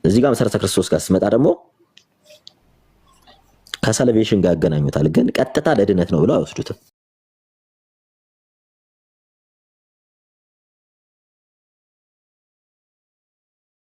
Speaker 1: እዚህ ጋር መሰረተ ክርስቶስ ጋር ሲመጣ ደግሞ ከሳሊቬሽን ጋር ያገናኙታል፣ ግን ቀጥታ ለድነት ነው ብለው አይወስዱትም።